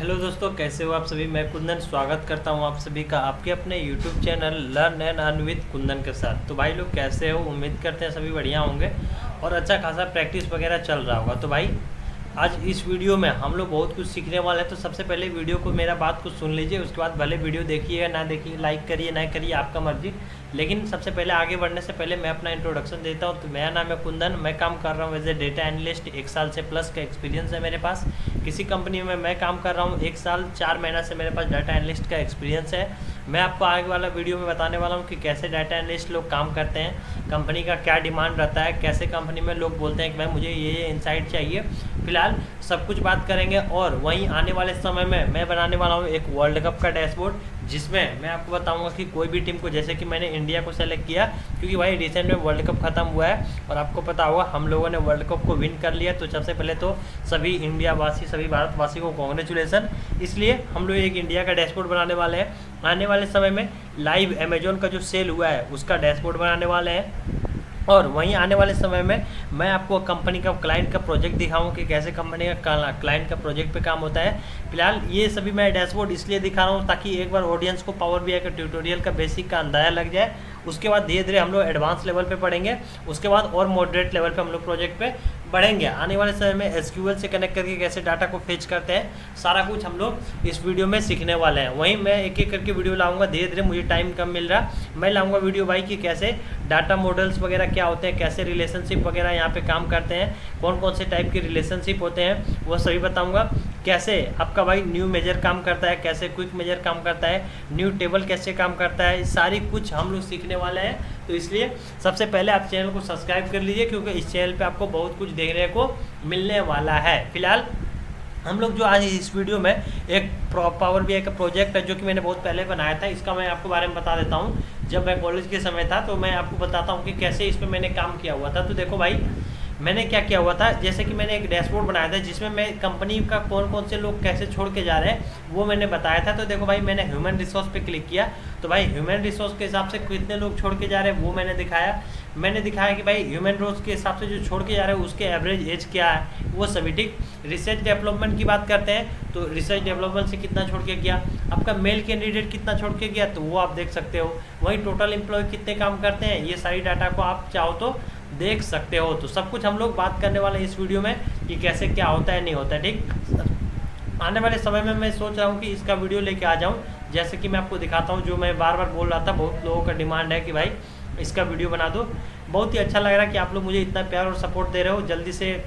Hello दोस्तों, कैसे हो आप सभी। मैं कुंदन स्वागत करता हूं आप सभी का आपके अपने YouTube channel learn and earn with Kundan के साथ। तो भाई लोग कैसे हो, उम्मीद करते हैं सभी बढ़िया होंगे और अच्छा खासा प्रैक्टिस वगैरह चल रहा होगा। तो भाई आज इस वीडियो में हम लोग बहुत कुछ सीखने वाले हैं। तो सबसे पहले वीडियो को मेरा बात को सुन लीजिए, उसके बाद भले वीडियो देखिए ना देखिए, लाइक करिए ना करिए, आपका मर्जी। लेकिन सबसे पहले आगे बढ़ने से पहले मैं अपना इंट्रोडक्शन देता हूँ। तो मेरा नाम है कुंदन, मैं काम कर रहा हूँ एज ए डेटा एनालिस्ट। 1 साल से प्लस का एक्सपीरियंस है मेरे पास। किसी कंपनी में मैं काम कर रहा हूँ 1 साल 4 महीना से मेरे पास डाटा एनालिस्ट का एक्सपीरियंस है। मैं आपको आगे वाला वीडियो में बताने वाला हूँ कि कैसे डाटा एनालिस्ट लोग काम करते हैं, कंपनी का क्या डिमांड रहता है, कैसे कंपनी में लोग बोलते हैं कि भाई मुझे ये इनसाइट चाहिए। फिलहाल सब कुछ बात करेंगे और वहीं आने वाले समय में मैं बनाने वाला हूँ एक वर्ल्ड कप का डैशबोर्ड, जिसमें मैं आपको बताऊंगा कि कोई भी टीम को, जैसे कि मैंने इंडिया को सेलेक्ट किया क्योंकि भाई रिसेंट में वर्ल्ड कप खत्म हुआ है और आपको पता होगा हम लोगों ने वर्ल्ड कप को विन कर लिया। तो सबसे पहले तो सभी इंडिया वासी, सभी भारतवासी को कॉन्ग्रेचुलेसन। इसलिए हम लोग एक इंडिया का डैशबोर्ड बनाने वाले हैं। आने वाले समय में लाइव अमेजोन का जो सेल हुआ है उसका डैशबोर्ड बनाने वाले हैं। और वहीं आने वाले समय में मैं आपको कंपनी का क्लाइंट का प्रोजेक्ट दिखाऊं कि कैसे कंपनी का क्लाइंट का प्रोजेक्ट पे काम होता है। फिलहाल ये सभी मैं डैशबोर्ड इसलिए दिखा रहा हूँ ताकि एक बार ऑडियंस को पावर बीआई का ट्यूटोरियल का बेसिक का अंदाजा लग जाए। उसके बाद धीरे धीरे हम लोग एडवांस लेवल पे पढ़ेंगे, उसके बाद और मॉडरेट लेवल पे हम लोग प्रोजेक्ट पे बढ़ेंगे। आने वाले समय में एसक्यूएल से कनेक्ट करके कैसे डाटा को फेच करते हैं, सारा कुछ हम लोग इस वीडियो में सीखने वाले हैं। वहीं मैं एक एक करके वीडियो लाऊंगा, धीरे धीरे मुझे टाइम कम मिल रहा, मैं लाऊंगा वीडियो भाई कि कैसे डाटा मॉडल्स वगैरह क्या होते हैं, कैसे रिलेशनशिप वगैरह यहाँ पे काम करते हैं, कौन कौन से टाइप के रिलेशनशिप होते हैं वो सभी बताऊँगा। कैसे आपका भाई न्यू मेजर काम करता है, कैसे क्विक मेजर काम करता है, न्यू टेबल कैसे काम करता है, सारी कुछ हम लोग सीखने वाले हैं। तो इसलिए सबसे पहले आप चैनल को सब्सक्राइब कर लीजिए क्योंकि इस चैनल पे आपको बहुत कुछ देखने को मिलने वाला है। फिलहाल हम लोग जो आज इस वीडियो में एक पावर बीआई का प्रोजेक्ट है जो कि मैंने बहुत पहले बनाया था, इसका मैं आपको बारे में बता देता हूँ। जब मैं कॉलेज के समय था तो मैं आपको बताता हूँ कि कैसे इस पर मैंने काम किया हुआ था। तो देखो भाई मैंने क्या किया हुआ था, जैसे कि मैंने एक डैशबोर्ड बनाया था जिसमें मैं कंपनी का कौन कौन से लोग कैसे छोड़ के जा रहे हैं वो मैंने बताया था। तो देखो भाई मैंने ह्यूमन रिसोर्स पे क्लिक किया तो भाई ह्यूमन रिसोर्स के हिसाब से कितने लोग छोड़ के जा रहे हैं वो मैंने दिखाया। मैंने दिखाया कि भाई ह्यूमन रिसोर्स के हिसाब से जो छोड़ के जा रहे हैं उसके एवरेज एज क्या है वो सभी ठीक। रिसर्च डेवलपमेंट की बात करते हैं तो रिसर्च डेवलपमेंट से कितना छोड़ के गया, आपका मेल कैंडिडेट कितना छोड़ के गया तो वो आप देख सकते हो। वहीं टोटल एम्प्लॉय कितने काम करते हैं ये सारी डाटा को आप चाहो तो देख सकते हो। तो सब कुछ हम लोग बात करने वाले हैं इस वीडियो में कि कैसे क्या होता है नहीं होता है ठीक। आने वाले समय में मैं सोच रहा हूँ कि इसका वीडियो लेके आ जाऊँ, जैसे कि मैं आपको दिखाता हूँ। जो मैं बार बार बोल रहा था, बहुत लोगों का डिमांड है कि भाई इसका वीडियो बना दो। बहुत ही अच्छा लग रहा है कि आप लोग मुझे इतना प्यार और सपोर्ट दे रहे हो। जल्दी से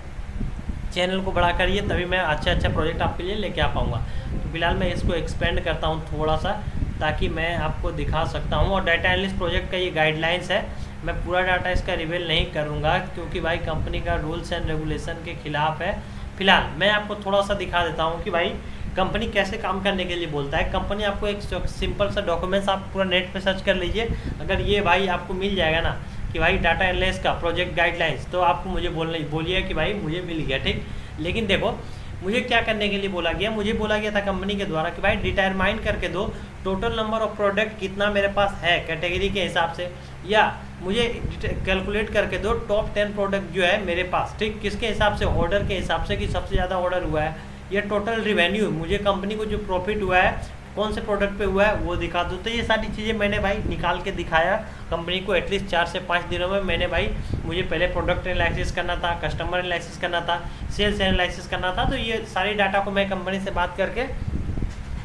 चैनल को बढ़ा करिए तभी मैं अच्छा प्रोजेक्ट आपके लिए लेके आ पाऊँगा। तो फिलहाल मैं इसको एक्सपेंड करता हूँ थोड़ा सा ताकि मैं आपको दिखा सकता हूँ। और डाटा एनालिस्ट प्रोजेक्ट का ये गाइडलाइंस है, मैं पूरा डाटा इसका रिवील नहीं करूँगा क्योंकि भाई कंपनी का रूल्स एंड रेगुलेशन के खिलाफ है। फिलहाल मैं आपको थोड़ा सा दिखा देता हूँ कि भाई कंपनी कैसे काम करने के लिए बोलता है। कंपनी आपको एक सिंपल सा डॉक्यूमेंट्स आप पूरा नेट पे सर्च कर लीजिए, अगर ये भाई आपको मिल जाएगा ना कि भाई डाटा एनालिस्ट का प्रोजेक्ट गाइडलाइंस, तो आपको मुझे बोलिए कि भाई मुझे मिल गया ठीक। लेकिन देखो मुझे क्या करने के लिए बोला गया, मुझे बोला गया था कंपनी के द्वारा कि भाई डिटरमाइन करके दो टोटल नंबर ऑफ प्रोडक्ट कितना मेरे पास है कैटेगरी के हिसाब से, या मुझे कैलकुलेट करके दो टॉप 10 प्रोडक्ट जो है मेरे पास ठीक, किसके हिसाब से, ऑर्डर के हिसाब से कि सबसे ज़्यादा ऑर्डर हुआ है, या टोटल रिवेन्यू मुझे कंपनी को जो प्रॉफिट हुआ है कौन से प्रोडक्ट पे हुआ है वो दिखा दो। तो ये सारी चीज़ें मैंने भाई निकाल के दिखाया कंपनी को। एटलीस्ट 4 से 5 दिनों में मैंने भाई, मुझे पहले प्रोडक्ट एनालिसिस करना था, कस्टमर एनालिसिस करना था, सेल्स एनालिसिस करना था। तो ये सारी डाटा को मैं कंपनी से बात करके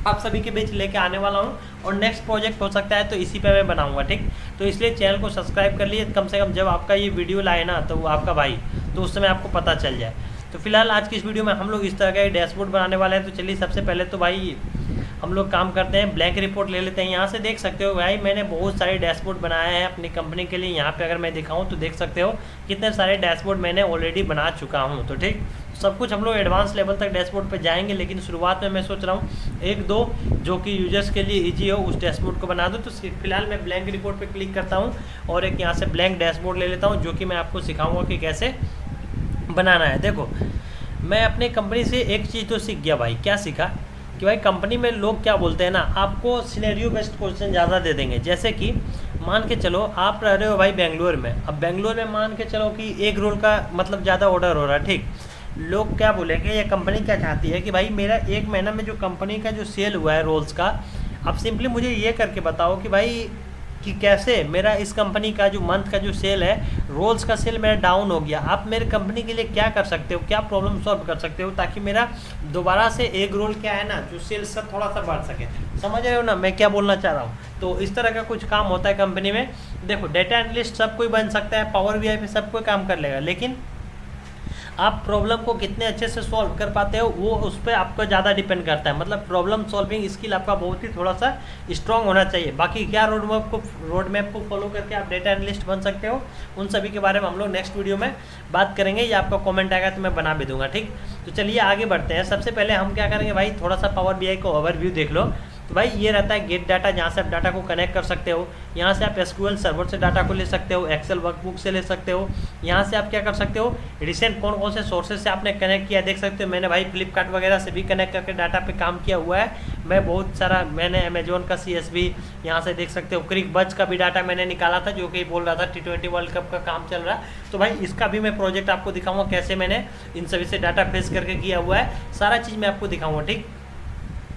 आप सभी के बीच लेके आने वाला हूँ और नेक्स्ट प्रोजेक्ट हो सकता है तो इसी पे मैं बनाऊंगा ठीक। तो इसलिए चैनल को सब्सक्राइब कर लिए, कम से कम जब आपका ये वीडियो लाए ना तो वो आपका भाई, तो उस समय आपको पता चल जाए। तो फिलहाल आज की इस वीडियो में हम लोग इस तरह का डैशबोर्ड बनाने वाले हैं। तो चलिए सबसे पहले तो भाई हम लोग काम करते हैं, ब्लैंक रिपोर्ट ले लेते हैं। यहाँ से देख सकते हो भाई मैंने बहुत सारे डैशबोर्ड बनाए हैं अपनी कंपनी के लिए। यहाँ पे अगर मैं दिखाऊँ तो देख सकते हो कितने सारे डैशबोर्ड मैंने ऑलरेडी बना चुका हूँ। तो ठीक, सब कुछ हम लोग एडवांस लेवल तक डैशबोर्ड पे जाएंगे, लेकिन शुरुआत में मैं सोच रहा हूँ 1-2 जो कि यूजर्स के लिए ईजी हो उस डैशबोर्ड को बना दो। तो फिलहाल मैं ब्लैंक रिपोर्ट पर क्लिक करता हूँ और एक यहाँ से ब्लैंक डैशबोर्ड ले लेता हूँ जो कि मैं आपको सिखाऊँगा कि कैसे बनाना है। देखो मैं अपने कंपनी से एक चीज़ तो सीख गया भाई। क्या सीखा कि भाई कंपनी में लोग क्या बोलते हैं ना, आपको सिनेरियो बेस्ड क्वेश्चन ज़्यादा दे देंगे। जैसे कि मान के चलो आप रह रहे हो भाई बेंगलोर में, अब बेंगलोर में मान के चलो कि एक रोल का मतलब ज़्यादा ऑर्डर हो रहा है ठीक। लोग क्या बोलेंगे, ये कंपनी क्या चाहती है कि भाई मेरा 1 महीना में जो कंपनी का जो सेल हुआ है रोल्स का, अब सिंपली मुझे ये करके बताओ कि भाई कि कैसे मेरा इस कंपनी का जो मंथ का जो सेल है, रोल्स का सेल मेरा डाउन हो गया। आप मेरे कंपनी के लिए क्या कर सकते हो, क्या प्रॉब्लम सॉल्व कर सकते हो ताकि मेरा दोबारा से एक रोल क्या है ना, जो सेल्स का थोड़ा सा बढ़ सके। समझ रहे हो ना मैं क्या बोलना चाह रहा हूँ। तो इस तरह का कुछ काम होता है कंपनी में। देखो डेटा एनालिस्ट सब कोई बन सकता है, पावर बीआई पे सब कोई काम कर लेगा, लेकिन आप प्रॉब्लम को कितने अच्छे से सॉल्व कर पाते हो वो उस पर आपको ज़्यादा डिपेंड करता है। मतलब प्रॉब्लम सॉल्विंग स्किल आपका बहुत ही थोड़ा सा स्ट्रांग होना चाहिए। बाकी क्या रोड मैप को फॉलो करके आप डेटा एनालिस्ट बन सकते हो, उन सभी के बारे में हम लोग नेक्स्ट वीडियो में बात करेंगे, या आपका कमेंट आएगा तो मैं बना भी दूंगा। ठीक, तो चलिए आगे बढ़ते हैं। सबसे पहले हम क्या करेंगे भाई, थोड़ा सा पावर बीआई को ओवरव्यू देख लो। तो भाई ये रहता है गेट डाटा, जहाँ से आप डाटा को कनेक्ट कर सकते हो। यहाँ से आप एसक्यूएल सर्वर से डाटा को ले सकते हो, एक्सेल वर्कबुक से ले सकते हो। यहाँ से आप क्या कर सकते हो, रिसेंट कौन कौन से सोर्सेज से आपने कनेक्ट किया देख सकते हो। मैंने भाई फ्लिपकार्ट वगैरह से भी कनेक्ट करके डाटा पे काम किया हुआ है। मैं बहुत सारा, मैंने अमेजोन का CSV यहाँ से देख सकते हो। क्रिक बज का भी डाटा मैंने निकाला था, जो कि बोल रहा था T20 वर्ल्ड कप का काम चल रहा है। तो भाई इसका भी मैं प्रोजेक्ट आपको दिखाऊंगा, कैसे मैंने इन सभी से डाटा फेस करके किया हुआ है, सारा चीज़ मैं आपको दिखाऊंगा। ठीक,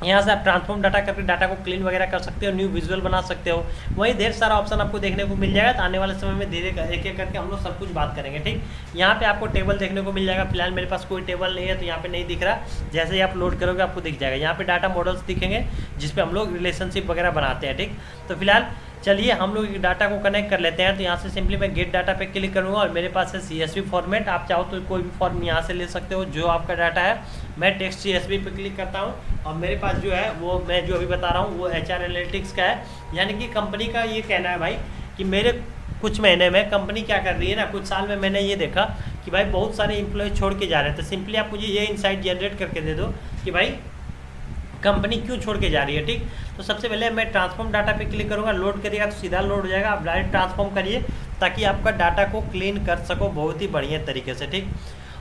यहाँ से आप ट्रांसफॉर्म डाटा करके डाटा को क्लीन वगैरह कर सकते हो, न्यू विजुअल बना सकते हो। वहीं ढेर सारा ऑप्शन आपको देखने को मिल जाएगा। तो आने वाले समय में धीरे एक एक करके हम लोग सब कुछ बात करेंगे। ठीक, यहाँ पे आपको टेबल देखने को मिल जाएगा। फिलहाल मेरे पास कोई टेबल नहीं है तो यहाँ पे नहीं दिख रहा, जैसे ही आप लोड करोगे आपको दिख जाएगा। यहाँ पे डाटा मॉडल्स दिखेंगे जिसपे हम लोग रिलेशनशिप वगैरह बनाते हैं। ठीक, तो फिलहाल चलिए हम लोग डाटा को कनेक्ट कर लेते हैं। तो यहाँ से सिंपली मैं गेट डाटा पे क्लिक करूँगा और मेरे पास है CSV फॉर्मेट। आप चाहो तो कोई भी फॉर्म यहाँ से ले सकते हो जो आपका डाटा है। मैं टेक्स्ट CSV पे क्लिक करता हूँ और मेरे पास जो है वो मैं जो अभी बता रहा हूँ वो HR एनालिटिक्स का है। यानी कि कंपनी का ये कहना है भाई कि मेरे कुछ महीने में कंपनी क्या कर रही है ना, कुछ साल में मैंने ये देखा कि भाई बहुत सारे एम्प्लॉय छोड़ के जा रहे हैं। तो सिंपली आप मुझे ये इंसाइट जनरेट करके दे दो कि भाई कंपनी क्यों छोड़ के जा रही है। ठीक, तो सबसे पहले मैं ट्रांसफॉर्म डाटा पे क्लिक करूँगा, लोड करिएगा तो सीधा लोड हो जाएगा। आप डायरेक्ट ट्रांसफॉर्म करिए ताकि आपका डाटा को क्लीन कर सको बहुत ही बढ़िया तरीके से। ठीक,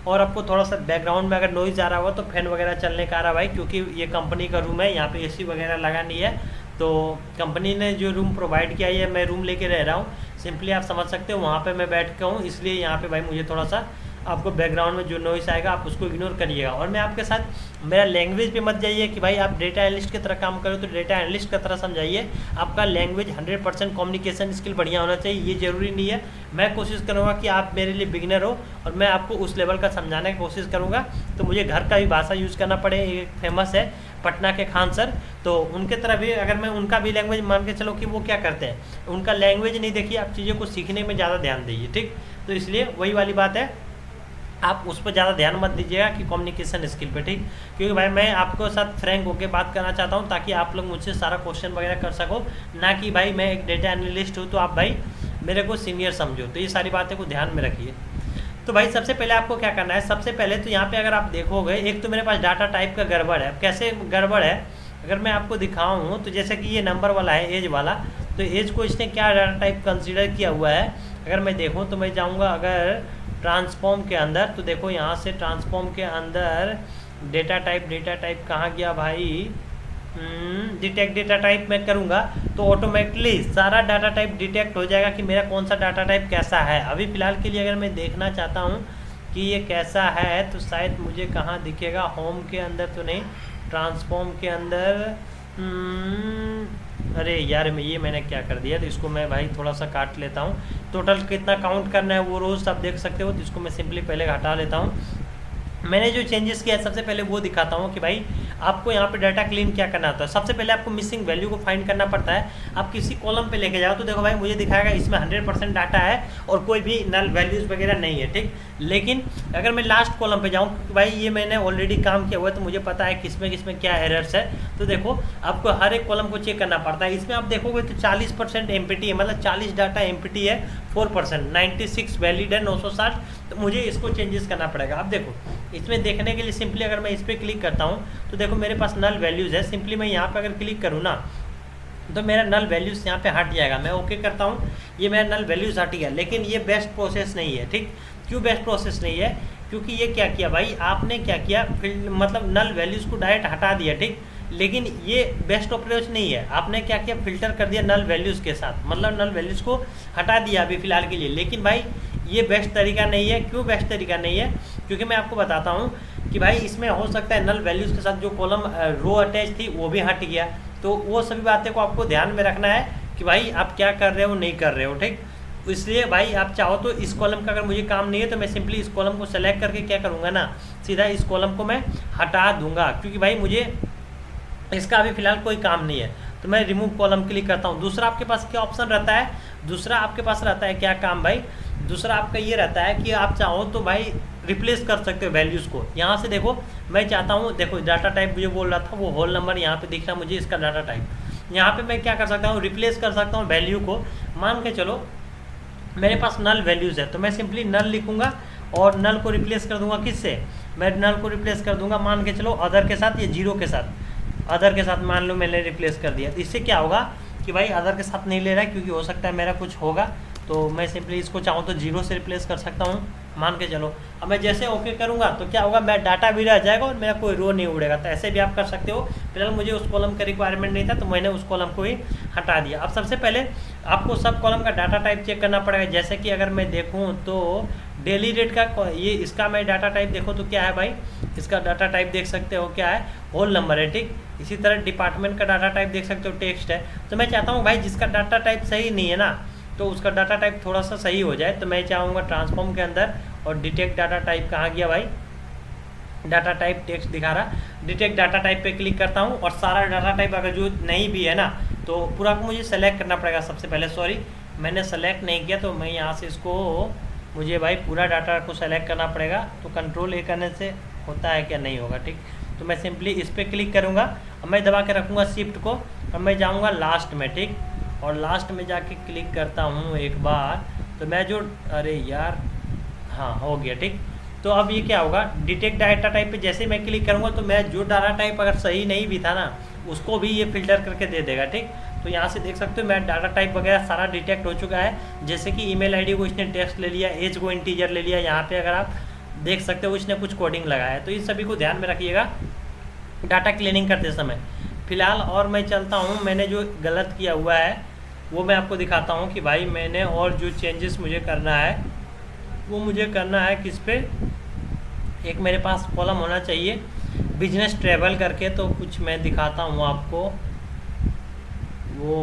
और आपको थोड़ा सा बैकग्राउंड में अगर नॉइज़ आ रहा होगा तो फैन वगैरह चलने का आ रहा भाई, क्योंकि ये कंपनी का रूम है, यहाँ पे AC वगैरह लगा नहीं है। तो कंपनी ने जो रूम प्रोवाइड किया है, मैं रूम लेके रह रहा हूँ, सिंपली आप समझ सकते हो वहाँ पे मैं बैठ के हूँ, इसलिए यहाँ पे भाई मुझे थोड़ा सा आपको बैकग्राउंड में जो नॉइस आएगा आप उसको इग्नोर करिएगा। और मैं आपके साथ मेरा लैंग्वेज पे मत जाइए कि भाई आप डेटा एनालिस्ट की तरह काम करो तो डेटा एनालिस्ट की तरह समझाइए। आपका लैंग्वेज 100% कम्युनिकेशन स्किल बढ़िया होना चाहिए, ये ज़रूरी नहीं है। मैं कोशिश करूँगा कि आप मेरे लिए बिगिनर हो और मैं आपको उस लेवल का समझाने की कोशिश करूँगा। तो मुझे घर का भी भाषा यूज़ करना पड़े, एक फेमस है पटना के खान सर, तो उनके तरह भी अगर मैं उनका भी लैंग्वेज मान के चलो कि वो क्या करते हैं, उनका लैंग्वेज नहीं देखिए, आप चीज़ों को सीखने में ज़्यादा ध्यान दीजिए। ठीक, तो इसलिए वही वाली बात है, आप उस पर ज़्यादा ध्यान मत दीजिएगा कि कम्युनिकेशन स्किल पे। ठीक, क्योंकि भाई मैं आपको साथ फ्रैंक होकर बात करना चाहता हूँ ताकि आप लोग मुझसे सारा क्वेश्चन वगैरह कर सको, ना कि भाई मैं एक डेटा एनालिस्ट हूँ तो आप भाई मेरे को सीनियर समझो। तो ये सारी बातें को ध्यान में रखिए। तो भाई सबसे पहले आपको क्या करना है, सबसे पहले तो यहाँ पे अगर आप देखोगे, एक तो मेरे पास डाटा टाइप का गड़बड़ है। कैसे गड़बड़ है, अगर मैं आपको दिखाऊँ तो जैसे कि ये नंबर वाला है, एज वाला, तो एज को इसने क्या डाटा टाइप कंसिडर किया हुआ है। अगर मैं देखूँ तो मैं जाऊँगा अगर ट्रांसफॉर्म के अंदर, तो देखो यहाँ से ट्रांसफॉर्म के अंदर डेटा टाइप कहाँ गया भाई, डिटेक्ट डेटा टाइप मैं करूँगा तो ऑटोमेटिकली सारा डाटा टाइप डिटेक्ट हो जाएगा कि मेरा कौन सा डाटा टाइप कैसा है। अभी फ़िलहाल के लिए अगर मैं देखना चाहता हूँ कि ये कैसा है तो शायद मुझे कहाँ दिखेगा, होम के अंदर तो नहीं, ट्रांसफॉर्म के अंदर, अरे यार मैंने क्या कर दिया, तो इसको मैं भाई थोड़ा सा काट लेता हूँ। टोटल कितना काउंट करना है वो रोज़ आप देख सकते हो, तो इसको मैं सिंपली पहले हटा लेता हूँ। मैंने जो चेंजेस किया है सबसे पहले वो दिखाता हूँ कि भाई आपको यहाँ पे डाटा क्लीन क्या करना होता है। सबसे पहले आपको मिसिंग वैल्यू को फाइंड करना पड़ता है। आप किसी कॉलम पे लेके जाओ तो देखो भाई मुझे दिखाएगा इसमें 100% डाटा है और कोई भी नल वैल्यूज़ वगैरह नहीं है। ठीक, लेकिन अगर मैं लास्ट कॉलम पे जाऊँ, क्योंकि भाई ये मैंने ऑलरेडी काम किया हुआ है तो मुझे पता है किसमें क्या एरर्स है। तो देखो आपको हर एक कॉलम को चेक करना पड़ता है। इसमें आप देखोगे तो 40% एम्प्टी है, मतलब 40 डाटा एम्प्टी है, 4% 96 वैलिड है, 960। तो मुझे इसको चेंजेस करना पड़ेगा। अब देखो इसमें देखने के लिए सिंपली अगर मैं इस पर क्लिक करता हूँ तो देखो मेरे पास नल वैल्यूज़ है। सिंपली मैं यहाँ पे अगर क्लिक करूँ ना तो मेरा नल वैल्यूज़ यहाँ पे हट जाएगा। मैं ओके करता हूँ, ये मेरा नल वैल्यूज़ हट गया, लेकिन ये बेस्ट प्रोसेस नहीं है। ठीक, क्यों बेस्ट प्रोसेस नहीं है, क्योंकि ये क्या किया भाई आपने क्या किया, मतलब नल वैल्यूज़ को डायरेक्ट हटा दिया। ठीक, लेकिन ये बेस्ट अप्रोच नहीं है। आपने क्या किया, फिल्टर कर दिया नल वैल्यूज़ के साथ, मतलब नल वैल्यूज़ को हटा दिया अभी फ़िलहाल के लिए। लेकिन भाई ये बेस्ट तरीका नहीं है। क्यों बेस्ट तरीका नहीं है? क्योंकि मैं आपको बताता हूँ कि भाई इसमें हो सकता है नल वैल्यूज़ के साथ जो कॉलम रो अटैच थी वो भी हट गया। तो वो सभी बातें को आपको ध्यान में रखना है कि भाई आप क्या कर रहे हो, नहीं कर रहे हो, ठीक। इसलिए भाई आप चाहो तो इस कॉलम का अगर मुझे काम नहीं है तो मैं सिंपली इस कॉलम को सेलेक्ट करके क्या करूँगा ना, सीधा इस कॉलम को मैं हटा दूंगा, क्योंकि भाई मुझे इसका अभी फ़िलहाल कोई काम नहीं है। तो मैं रिमूव कॉलम क्लिक करता हूँ। दूसरा आपके पास क्या ऑप्शन रहता है, दूसरा आपके पास रहता है क्या काम भाई, दूसरा आपका ये रहता है कि आप चाहो तो भाई रिप्लेस कर सकते हो वैल्यूज़ को। यहाँ से देखो, मैं चाहता हूँ, देखो डाटा टाइप मुझे बोल रहा था, वो होल नंबर यहाँ पे दिख रहा है मुझे, इसका डाटा टाइप। यहाँ पे मैं क्या कर सकता हूँ, रिप्लेस कर सकता हूँ वैल्यू को। मान के चलो मेरे पास नल वैल्यूज़ है, तो मैं सिंपली नल लिखूँगा और नल को रिप्लेस कर दूंगा किससे, मैं नल को रिप्लेस कर दूंगा मान के चलो अदर के साथ या जीरो के साथ। अदर के साथ मान लो मैंने रिप्लेस कर दिया, तो इससे क्या होगा कि भाई अदर के साथ नहीं ले रहा है, क्योंकि हो सकता है मेरा कुछ होगा। तो मैं सिंपली इसको चाहूँ तो जीरो से रिप्लेस कर सकता हूँ मान के चलो। अब मैं जैसे ओके करूँगा तो क्या होगा, मेरा डाटा भी रह जाएगा और मेरा कोई रो नहीं उड़ेगा। तो ऐसे भी आप कर सकते हो। फिलहाल मुझे उस कॉलम का रिक्वायरमेंट नहीं था तो मैंने उस कॉलम को ही हटा दिया। अब सबसे पहले आपको सब कॉलम का डाटा टाइप चेक करना पड़ेगा। जैसे कि अगर मैं देखूँ तो डेली रेट का ये इसका मैं डाटा टाइप देखो तो क्या है भाई, इसका डाटा टाइप देख सकते हो क्या है, होल नंबर है, ठीक। इसी तरह डिपार्टमेंट का डाटा टाइप देख सकते हो टेक्स्ट है। तो मैं चाहता हूँ भाई जिसका डाटा टाइप सही नहीं है ना, तो उसका डाटा टाइप थोड़ा सा सही हो जाए। तो मैं चाहूँगा ट्रांसफॉर्म के अंदर, और डिटेक्ट डाटा टाइप कहाँ गया भाई, डाटा टाइप टेक्स्ट दिखा रहा, डिटेक्ट डाटा टाइप पे क्लिक करता हूँ। और सारा डाटा टाइप अगर जो नहीं भी है ना तो पूरा को मुझे सेलेक्ट करना पड़ेगा सबसे पहले। सॉरी मैंने सेलेक्ट नहीं किया, तो मैं यहाँ से इसको, मुझे भाई पूरा डाटा को सेलेक्ट करना पड़ेगा। तो कंट्रोल ए करने से होता है क्या, नहीं होगा, ठीक। तो मैं सिंपली इस पर क्लिक करूँगा और मैं दबा के रखूँगा शिफ्ट को, और मैं जाऊँगा लास्ट में, ठीक। और लास्ट में जाके क्लिक करता हूँ एक बार, तो मैं जो, अरे यार हाँ हो गया, ठीक। तो अब ये क्या होगा, डिटेक्ट डाटा टाइप पे जैसे ही मैं क्लिक करूँगा तो मैं जो डाटा टाइप अगर सही नहीं भी था ना उसको भी ये फिल्टर करके दे देगा, ठीक। तो यहाँ से देख सकते हो मैं डाटा टाइप वगैरह सारा डिटेक्ट हो चुका है। जैसे कि ईमेल आईडी को इसने टेक्स्ट ले लिया, एज को इंटीजर ले लिया, यहाँ पे अगर आप देख सकते हो इसने कुछ कोडिंग लगाया है। तो इन सभी को ध्यान में रखिएगा डाटा क्लीनिंग करते समय। फिलहाल और मैं चलता हूँ, मैंने जो गलत किया हुआ है वो मैं आपको दिखाता हूँ कि भाई मैंने, और जो चेंजेस मुझे करना है वो मुझे करना है किस पे, एक मेरे पास कॉलम होना चाहिए बिजनेस ट्रैवल करके। तो कुछ मैं दिखाता हूँ आपको, वो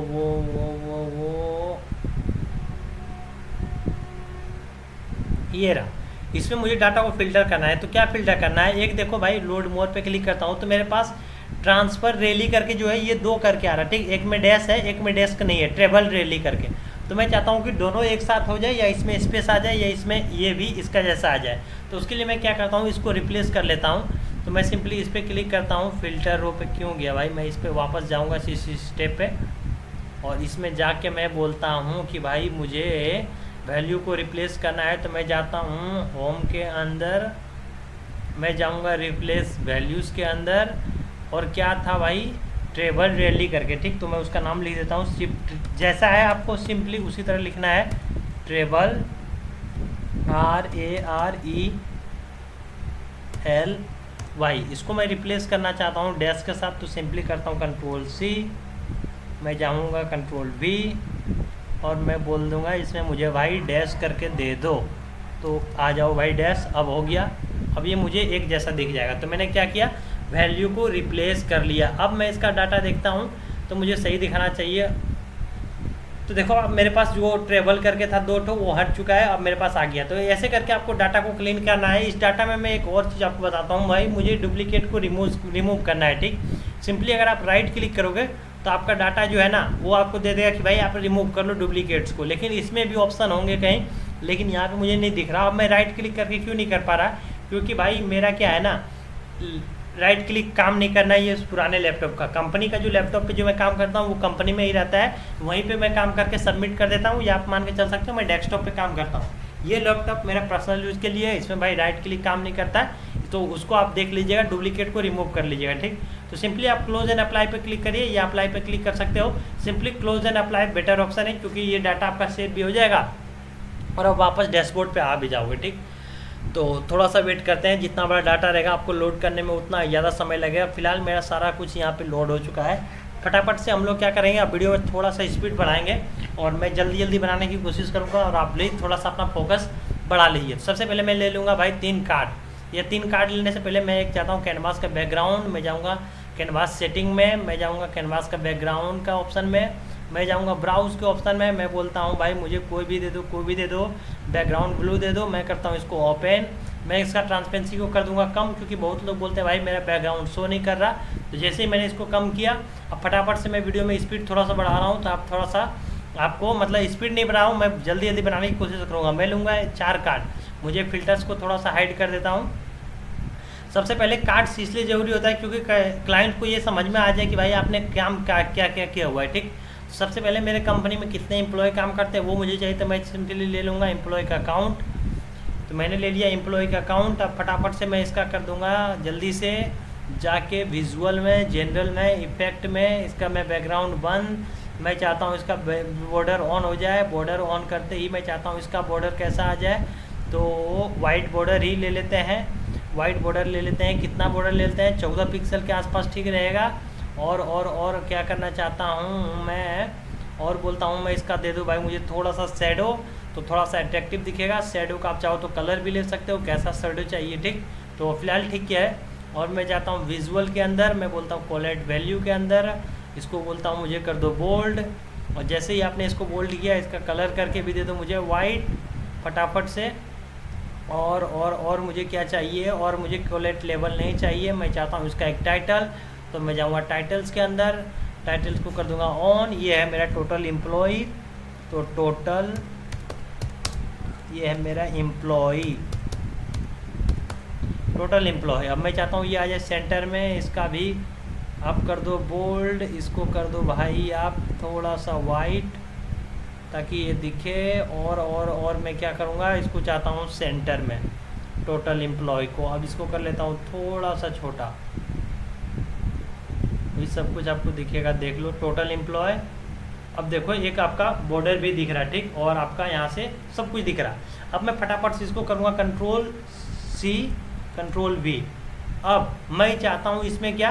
ये रहा। इसमें मुझे डाटा को फिल्टर करना है। तो क्या फिल्टर करना है, एक देखो भाई लोड मोर पे क्लिक करता हूँ तो मेरे पास ट्रांसफ़र रैली करके जो है ये दो करके आ रहा है, ठीक। एक में डैश है, एक में डैश का नहीं है, ट्रेवल रैली करके। तो मैं चाहता हूँ कि दोनों एक साथ हो जाए, या इसमें स्पेस आ जाए, या इसमें ये भी इसका जैसा आ जाए। तो उसके लिए मैं क्या करता हूँ, इसको रिप्लेस कर लेता हूँ। तो मैं सिंपली इस पर क्लिक करता हूँ, फिल्टर रो पे क्यों गया भाई, मैं इस पर वापस जाऊँगा इसी स्टेप पे, और इसमें जाके मैं बोलता हूँ कि भाई मुझे वैल्यू को रिप्लेस करना है। तो मैं जाता हूँ होम के अंदर, मैं जाऊँगा रिप्लेस वैल्यूज़ के अंदर, और क्या था भाई, ट्रेवल रैली करके, ठीक। तो मैं उसका नाम लिख देता हूँ शिफ्ट, जैसा है आपको सिंपली उसी तरह लिखना है, ट्रेवल RARELY। इसको मैं रिप्लेस करना चाहता हूँ डैश के साथ, तो सिंपली करता हूँ कंट्रोल C, मैं जाऊँगा कंट्रोल V, और मैं बोल दूँगा इसमें मुझे भाई डैश करके दे दो। तो आ जाओ भाई डैश, अब हो गया। अब ये मुझे एक जैसा दिख जाएगा। तो मैंने क्या किया, वैल्यू को रिप्लेस कर लिया। अब मैं इसका डाटा देखता हूँ तो मुझे सही दिखाना चाहिए। तो देखो अब मेरे पास जो ट्रेवल करके था दो ठो वो हट चुका है, अब मेरे पास आ गया। तो ऐसे करके आपको डाटा को क्लीन करना है। इस डाटा में मैं एक और चीज़ आपको बताता हूँ भाई, मुझे डुप्लीकेट को रिमूव करना है, ठीक। सिंपली अगर आप राइट क्लिक करोगे तो आपका डाटा जो है ना वो आपको दे देगा कि भाई आप रिमूव कर लो डुप्लीकेट्स को। लेकिन इसमें भी ऑप्शन होंगे कहीं, लेकिन यहाँ पे मुझे नहीं दिख रहा। अब मैं राइट क्लिक करके क्यों नहीं कर पा रहा, क्योंकि भाई मेरा क्या है ना, राइट क्लिक काम नहीं करना है ये पुराने लैपटॉप का। कंपनी का जो लैपटॉप पे जो मैं काम करता हूँ वो कंपनी में ही रहता है, वहीं पे मैं काम करके सबमिट कर देता हूँ, या आप मान के चल सकते हो मैं डेस्कटॉप पे काम करता हूँ। ये लैपटॉप मेरा पर्सनल यूज़ के लिए है, इसमें भाई राइट क्लिक काम नहीं करता है, तो उसको आप देख लीजिएगा, डुप्लीकेट को रिमूव कर लीजिएगा, ठीक। तो सिंपली आप क्लोज एंड अप्लाई पे क्लिक करिए, या अप्लाई पे क्लिक कर सकते हो। Simply close and apply better option है, क्योंकि ये डाटा आपका सेव भी हो जाएगा और आप वापस डैशबोर्ड पे आ भी जाओगे, ठीक। तो थोड़ा सा वेट करते हैं, जितना बड़ा डाटा रहेगा आपको लोड करने में उतना ज़्यादा समय लगेगा। फिलहाल मेरा सारा कुछ यहाँ पे लोड हो चुका है। फटाफट से हम लोग क्या करेंगे, आप वीडियो में थोड़ा सा स्पीड बढ़ाएंगे और मैं जल्दी जल्दी बनाने की कोशिश करूँगा और आप प्लीज़ थोड़ा सा अपना फोकस बढ़ा लीजिए। सबसे पहले मैं ले लूँगा भाई 3 कार्ड। ये 3 कार्ड लेने से पहले मैं एक चाहता हूँ कैनवास का बैकग्राउंड, मैं जाऊँगा कैनवास सेटिंग में, मैं जाऊँगा कैनवास का बैकग्राउंड का ऑप्शन में, मैं जाऊँगा ब्राउज के ऑप्शन में, मैं बोलता हूँ भाई मुझे कोई भी दे दो, कोई भी दे दो, बैकग्राउंड ब्लू दे दो। मैं करता हूँ इसको ओपन। मैं इसका ट्रांसपेरेंसी को कर दूंगा कम, क्योंकि बहुत लोग बोलते हैं भाई मेरा बैकग्राउंड शो नहीं कर रहा। तो जैसे ही मैंने इसको कम किया, अब फटाफट से मैं वीडियो में स्पीड थोड़ा सा बढ़ा रहा हूँ, तो आप थोड़ा सा आपको मतलब स्पीड नहीं बढ़ा रहा हूँ, मैं जल्दी जल्दी बनाने की कोशिश करूँगा। मैं लूँगा 4 कार्ड। मुझे फिल्टर्स को थोड़ा सा हाइड कर देता हूँ। सबसे पहले कार्ड्स इसलिए ज़रूरी होता है क्योंकि क्लाइंट को ये समझ में आ जाए कि भाई आपने काम क्या क्या किया हुआ है। ठीक, सबसे पहले मेरे कंपनी में कितने एम्प्लॉय काम करते हैं वो मुझे चाहिए, तो मैं सिंपली ले लूँगा एम्प्लॉय का अकाउंट। तो मैंने ले लिया एम्प्लॉय का अकाउंट। अब फटाफट से मैं इसका कर दूंगा जल्दी से जाके विजुअल में, जनरल में, इफेक्ट में, इसका मैं बैकग्राउंड बंद। मैं चाहता हूँ इसका बॉर्डर ऑन हो जाए। बॉर्डर ऑन करते ही मैं चाहता हूँ इसका बॉर्डर कैसा आ जाए, तो वाइट बॉर्डर ही ले लेते हैं। वाइट बॉर्डर ले लेते हैं। कितना बॉर्डर ले लेते हैं, 14 पिक्सल के आसपास ठीक रहेगा। और क्या करना चाहता हूँ मैं, और बोलता हूँ मैं इसका दे दूँ भाई मुझे थोड़ा सा शेडो, तो थोड़ा सा अट्रैक्टिव दिखेगा। शेडो का आप चाहो तो कलर भी ले सकते हो, कैसा शेडो चाहिए। ठीक, तो फिलहाल ठीक किया है। और मैं जाता हूँ विजुअल के अंदर, मैं बोलता हूँ कोलेट वैल्यू के अंदर, इसको बोलता हूँ मुझे कर दो बोल्ड। और जैसे ही आपने इसको बोल्ड किया, इसका कलर करके भी दे दो मुझे वाइट फटाफट से। और मुझे क्या चाहिए, और मुझे कोलेट लेवल नहीं चाहिए, मैं चाहता हूँ इसका एक टाइटल। तो मैं जाऊँगा टाइटल्स के अंदर, टाइटल्स को कर दूँगा ऑन। ये है मेरा टोटल एम्प्लॉई, तो टोटल ये है मेरा एम्प्लॉई, टोटल एम्प्लॉय। अब मैं चाहता हूँ ये आ जाए सेंटर में, इसका भी आप कर दो बोल्ड, इसको कर दो भाई आप थोड़ा सा वाइट ताकि ये दिखे। और मैं क्या करूँगा, इसको चाहता हूँ सेंटर में टोटल एम्प्लॉय को। अब इसको कर लेता हूँ थोड़ा सा छोटा, ये सब कुछ आपको दिखेगा, देख लो टोटल एम्प्लॉय। अब देखो एक आपका बॉर्डर भी दिख रहा है। ठीक, और आपका यहाँ से सब कुछ दिख रहा है। अब मैं फटाफट से इसको करूँगा कंट्रोल C कंट्रोल V। अब मैं चाहता हूँ इसमें क्या,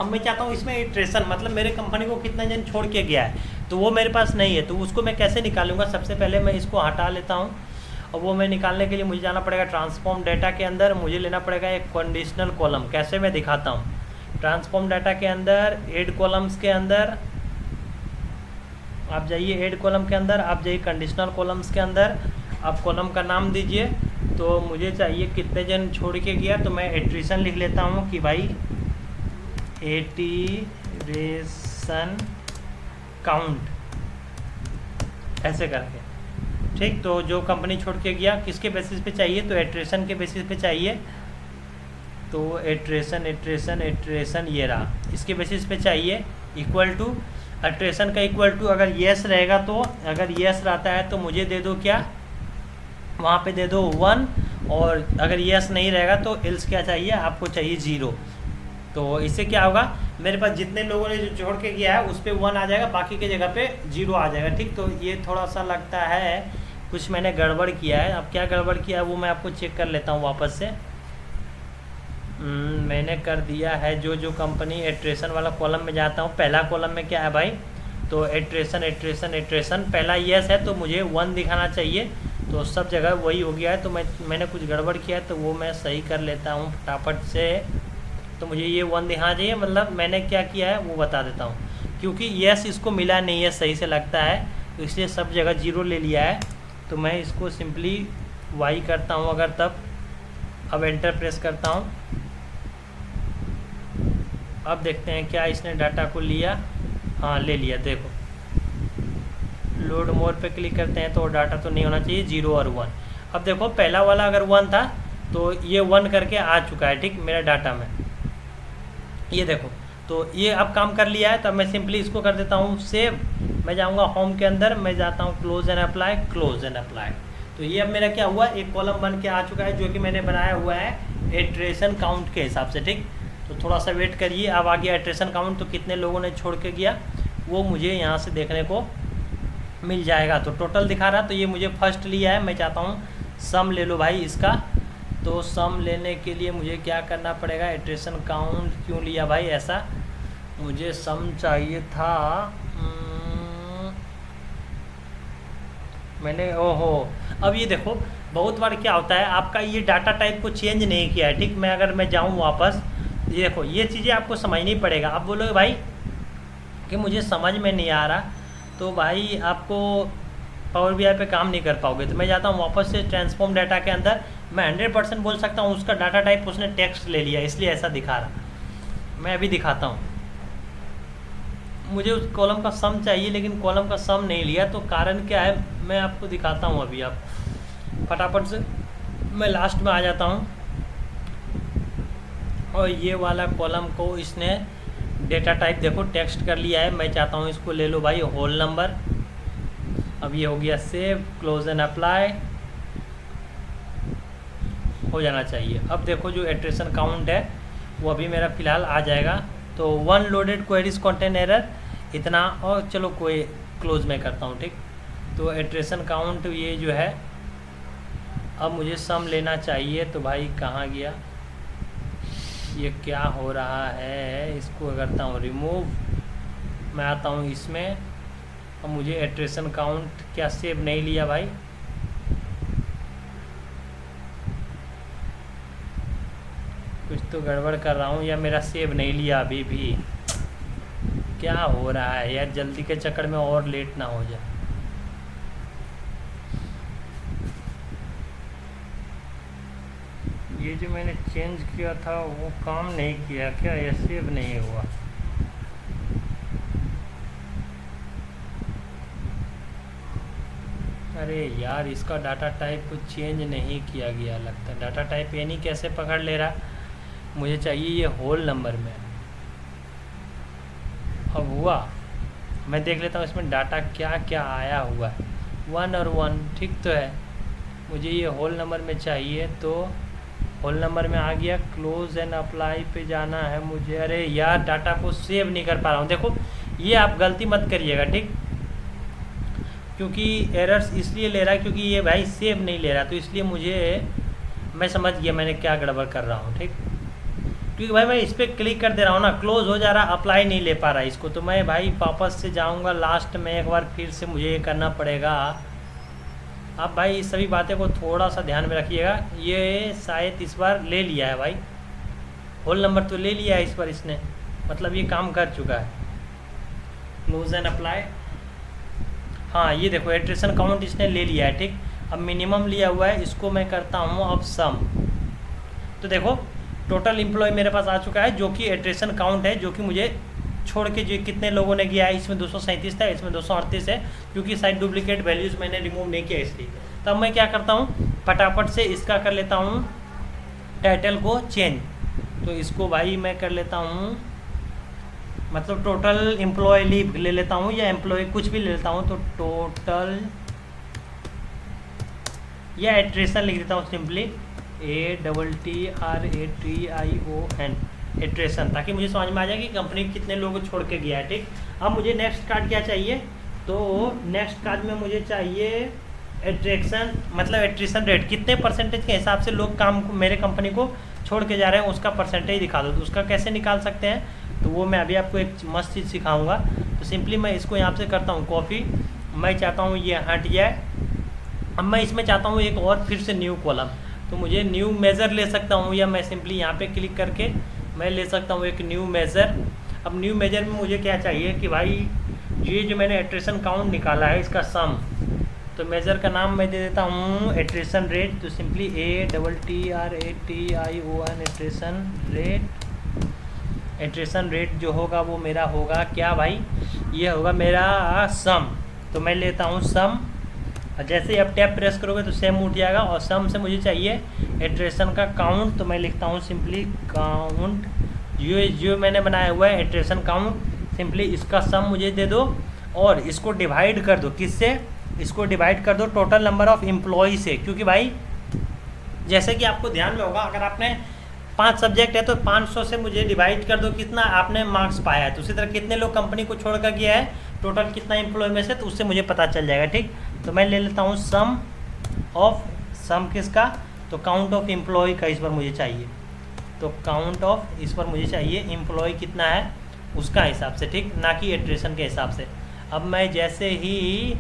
अब मैं चाहता हूँ इसमें इटरेशन, मतलब मेरे कंपनी को कितना जन छोड़ के गया है, तो वो मेरे पास नहीं है। तो उसको मैं कैसे निकालूंगा, सबसे पहले मैं इसको हटा लेता हूँ। और वो मैं निकालने के लिए मुझे जाना पड़ेगा ट्रांसफॉर्म डाटा के अंदर, मुझे लेना पड़ेगा एक कंडीशनल कॉलम। कैसे मैं दिखाता हूँ, ट्रांसफॉर्म डाटा के अंदर ऐड कॉलम्स के अंदर आप जाइए, ऐड कॉलम के अंदर आप जाइए, कंडीशनल कॉलम्स के अंदर आप कॉलम का नाम दीजिए। तो मुझे चाहिए कितने जन छोड़ के गया, तो मैं एट्रिशन लिख लेता हूँ कि भाई एटीरेशन काउंट, ऐसे करके। ठीक, तो जो कंपनी छोड़ के गया किसके बेसिस पे चाहिए, तो एट्रेशन के बेसिस पे चाहिए। तो एट्रेशन ये रहा, इसके बेसिस पे चाहिए। इक्वल टू एट्रेशन का इक्वल टू अगर येस रहेगा, तो अगर येस रहता है तो मुझे दे दो क्या, वहाँ पे दे दो 1। और अगर येस नहीं रहेगा तो एल्स क्या चाहिए, आपको चाहिए 0। तो इससे क्या होगा, मेरे पास जितने लोगों ने जो छोड़ के गया है उस पर 1 आ जाएगा, बाकी की जगह पे 0 आ जाएगा। ठीक, तो ये थोड़ा सा लगता है कुछ मैंने गड़बड़ किया है। अब क्या गड़बड़ किया है वो मैं आपको चेक कर लेता हूँ वापस से। मैंने कर दिया है जो कंपनी एट्रेशन वाला कॉलम में जाता हूँ, पहला कॉलम में क्या है भाई, तो एट्रेशन पहला येस है, तो मुझे 1 दिखाना चाहिए। तो सब जगह वही हो गया है, तो मैंने कुछ गड़बड़ किया है, तो वो मैं सही कर लेता हूँ फटाफट से। तो मुझे ये 1 दिखाना चाहिए, मतलब मैंने क्या किया है वो बता देता हूँ। क्योंकि येस इसको मिला नहीं है सही से लगता है, तो इसलिए सब जगह 0 ले लिया है। तो मैं इसको सिंपली वाई करता हूँ अगर, तब अब एंटर प्रेस करता हूँ। अब देखते हैं क्या इसने डाटा को लिया। हाँ ले लिया, देखो लोड मोर पे क्लिक करते हैं तो डाटा तो नहीं होना चाहिए, 0 और 1। अब देखो पहला वाला अगर 1 था तो ये 1 करके आ चुका है। ठीक, मेरा डाटा में ये देखो, तो ये अब काम कर लिया है। तो मैं सिंपली इसको कर देता हूँ सेव। मैं जाऊँगा होम के अंदर, मैं जाता हूँ close and apply, close and apply. तो ये अब मेरा क्या हुआ, एक कॉलम बन के आ चुका है जो कि मैंने बनाया हुआ है एट्रेशन काउंट के हिसाब से। ठीक, तो थोड़ा सा वेट करिए। अब आ गया एट्रेशन काउंट, तो कितने लोगों ने छोड़ के गया वो मुझे यहाँ से देखने को मिल जाएगा। तो टोटल दिखा रहा, तो ये मुझे फर्स्ट लिया है, मैं चाहता हूँ सम ले लो भाई इसका। तो सम लेने के लिए मुझे क्या करना पड़ेगा, इटरेशन काउंट क्यों लिया भाई ऐसा, मुझे सम चाहिए था। मैंने ओहो, अब ये देखो बहुत बार क्या होता है, आपका ये डाटा टाइप को चेंज नहीं किया है, ठीक। मैं अगर मैं जाऊँ वापस, ये देखो ये चीज़ें आपको समझनी पड़ेगा। आप बोलोगे भाई कि मुझे समझ में नहीं आ रहा, तो भाई आपको पावर बीआई पे काम नहीं कर पाओगे। तो मैं जाता हूँ वापस से ट्रांसफॉर्म डाटा के अंदर, मैं 100% बोल सकता हूँ उसका डाटा टाइप उसने टेक्स्ट ले लिया, इसलिए ऐसा दिखा रहा। मैं अभी दिखाता हूँ, मुझे उस कॉलम का सम चाहिए लेकिन कॉलम का सम नहीं लिया, तो कारण क्या है मैं आपको दिखाता हूँ। अभी आप फटाफट से मैं लास्ट में आ जाता हूँ, और ये वाला कॉलम को इसने डेटा टाइप देखो टेक्स्ट कर लिया है। मैं चाहता हूँ इसको ले लो भाई होल नंबर। अब ये हो गया सेव, क्लोज एंड अप्लाई, हो जाना चाहिए। अब देखो जो इटरेशन काउंट है वो अभी मेरा फ़िलहाल आ जाएगा। तो 1 लोडेड क्वेरीज कंटेन एरर इतना, और चलो कोई क्लोज में करता हूँ, ठीक। तो इटरेशन काउंट ये जो है, अब मुझे सम लेना चाहिए, तो भाई कहाँ गया, ये क्या हो रहा है, इसको करता हूँ रिमूव, मैं आता हूँ इसमें। अब मुझे इटरेशन काउंट क्या सेव नहीं लिया भाई, कुछ तो गड़बड़ कर रहा हूँ, या मेरा सेव नहीं लिया अभी भी, क्या हो रहा है यार, जल्दी के चक्कर में और लेट ना हो जाए। ये जो मैंने चेंज किया था वो काम नहीं किया क्या, ये सेव नहीं हुआ। अरे यार इसका डाटा टाइप को चेंज नहीं किया गया लगता है, डाटा टाइप ये नहीं कैसे पकड़ ले रहा, मुझे चाहिए ये होल नंबर में। अब हुआ, मैं देख लेता हूँ इसमें डाटा क्या क्या आया हुआ है, 1 और 1 ठीक तो है, मुझे ये होल नंबर में चाहिए, तो होल नंबर में आ गया। क्लोज एंड अप्लाई पे जाना है मुझे। अरे यार डाटा को सेव नहीं कर पा रहा हूँ, देखो ये आप गलती मत करिएगा, ठीक, क्योंकि एरर्स इसलिए ले रहा है क्योंकि ये भाई सेव नहीं ले रहा, तो इसलिए मुझे, मैं समझ गया मैंने क्या गड़बड़ कर रहा हूँ, ठीक। क्योंकि भाई मैं इस पर क्लिक कर दे रहा हूँ ना, क्लोज हो जा रहा, अप्लाई नहीं ले पा रहा इसको, तो मैं भाई वापस से जाऊँगा लास्ट में एक बार फिर से मुझे ये करना पड़ेगा। आप भाई इस सभी बातें को थोड़ा सा ध्यान में रखिएगा। ये शायद इस बार ले लिया है भाई, होल नंबर तो ले लिया है इस बार इसने, मतलब ये काम कर चुका है। क्लोज एंड अप्लाई, हाँ ये देखो इटरेशन काउंट इसने ले लिया है, ठीक। अब मिनिमम लिया हुआ है, इसको मैं करता हूँ अब सम, तो देखो टोटल एम्प्लॉय मेरे पास आ चुका है जो कि इटरेशन काउंट है, जो कि मुझे छोड़ के जो कितने लोगों ने किया है, इसमें 237 था, इसमें 238 है, क्योंकि शायद डुप्लीकेट वैल्यूज़ मैंने रिमूव नहीं किया इसलिए। तब मैं क्या करता हूँ, फटाफट से इसका कर लेता हूँ टाइटल को चेंज, तो इसको भाई मैं कर लेता हूँ, मतलब टोटल एम्प्लॉय लीव ले लेता हूँ, या एम्प्लॉय कुछ भी ले लेता हूँ, तो टोटल या इटरेशन लिख देता हूँ सिंपली, ATTRATION इटरेशन, ताकि मुझे समझ में आ जाए कि कंपनी कितने लोगों को छोड़ के गया है, ठीक। अब मुझे नेक्स्ट कार्ड क्या चाहिए, तो नेक्स्ट कार्ड में मुझे चाहिए एट्रैक्शन, मतलब एट्रिशन रेट, कितने परसेंटेज के हिसाब से लोग काम मेरे कंपनी को छोड़ के जा रहे हैं उसका परसेंटेज दिखा दो। तो उसका कैसे निकाल सकते हैं, तो वो मैं अभी आपको एक मस्त चीज़ सिखाऊंगा। तो सिंपली मैं इसको यहाँ से करता हूँ कॉपी, मैं चाहता हूँ ये हट जाए। अब मैं इसमें चाहता हूँ एक और फिर से न्यू कॉलम, तो मुझे न्यू मेज़र ले सकता हूँ, या मैं सिंपली यहाँ पे क्लिक करके मैं ले सकता हूँ एक न्यू मेज़र। अब न्यू मेज़र में मुझे क्या चाहिए कि भाई ये जो मैंने एट्रिशन काउंट निकाला है इसका सम, तो मेज़र का नाम मैं दे देता हूँ एट्रिशन रेट, तो simply ATTRATION attrition rate. Attrition rate जो होगा वो मेरा होगा क्या भाई, ये होगा मेरा सम, तो मैं लेता हूँ सम, और जैसे ही आप टैब प्रेस करोगे तो सेम उठ जाएगा, और सम से मुझे चाहिए एट्रेशन का काउंट, तो मैं लिखता हूँ सिंपली काउंट, जो मैंने बनाया हुआ है एट्रेशन काउंट, सिंपली इसका सम मुझे दे दो, और इसको डिवाइड कर दो किससे, इसको डिवाइड कर दो टोटल नंबर ऑफ़ एम्प्लॉई से, क्योंकि भाई जैसे कि आपको ध्यान में होगा अगर आपने 5 सब्जेक्ट है तो 500 से मुझे डिवाइड कर दो कितना आपने मार्क्स पाया है, तो उसी तरह कितने लोग कंपनी को छोड़ कर गया है, टोटल कितना एम्प्लॉय में से, तो उससे मुझे पता चल जाएगा, ठीक। तो मैं ले लेता हूँ सम ऑफ सम किसका, तो काउंट ऑफ एम्प्लॉय का इस पर मुझे चाहिए। तो काउंट ऑफ इस पर मुझे चाहिए एम्प्लॉय कितना है उसका हिसाब से, ठीक, ना कि एट्रिशन के हिसाब से। अब मैं जैसे ही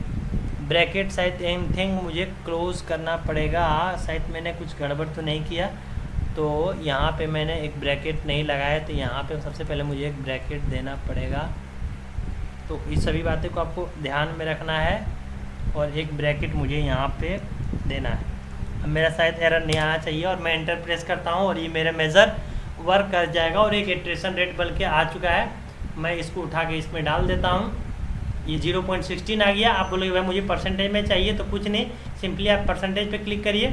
ब्रैकेट शायद एनीथिंग मुझे क्लोज करना पड़ेगा, शायद मैंने कुछ गड़बड़ तो नहीं किया, तो यहाँ पे मैंने एक ब्रैकेट नहीं लगाया, तो यहाँ पे सबसे पहले मुझे एक ब्रैकेट देना पड़ेगा। तो इस सभी बातें को आपको ध्यान में रखना है और एक ब्रैकेट मुझे यहाँ पे देना है। अब मेरा शायद एरर नहीं आना चाहिए और मैं एंटर प्रेस करता हूँ और ये मेरा मेज़र वर्क कर जाएगा और एक एट्रिशन रेट बल्कि आ चुका है। मैं इसको उठा के इसमें डाल देता हूँ, ये 0.16 आ गया। आप बोलोगे भाई मुझे परसेंटेज में चाहिए, तो कुछ नहीं, सिंपली आप परसेंटेज पे क्लिक करिए,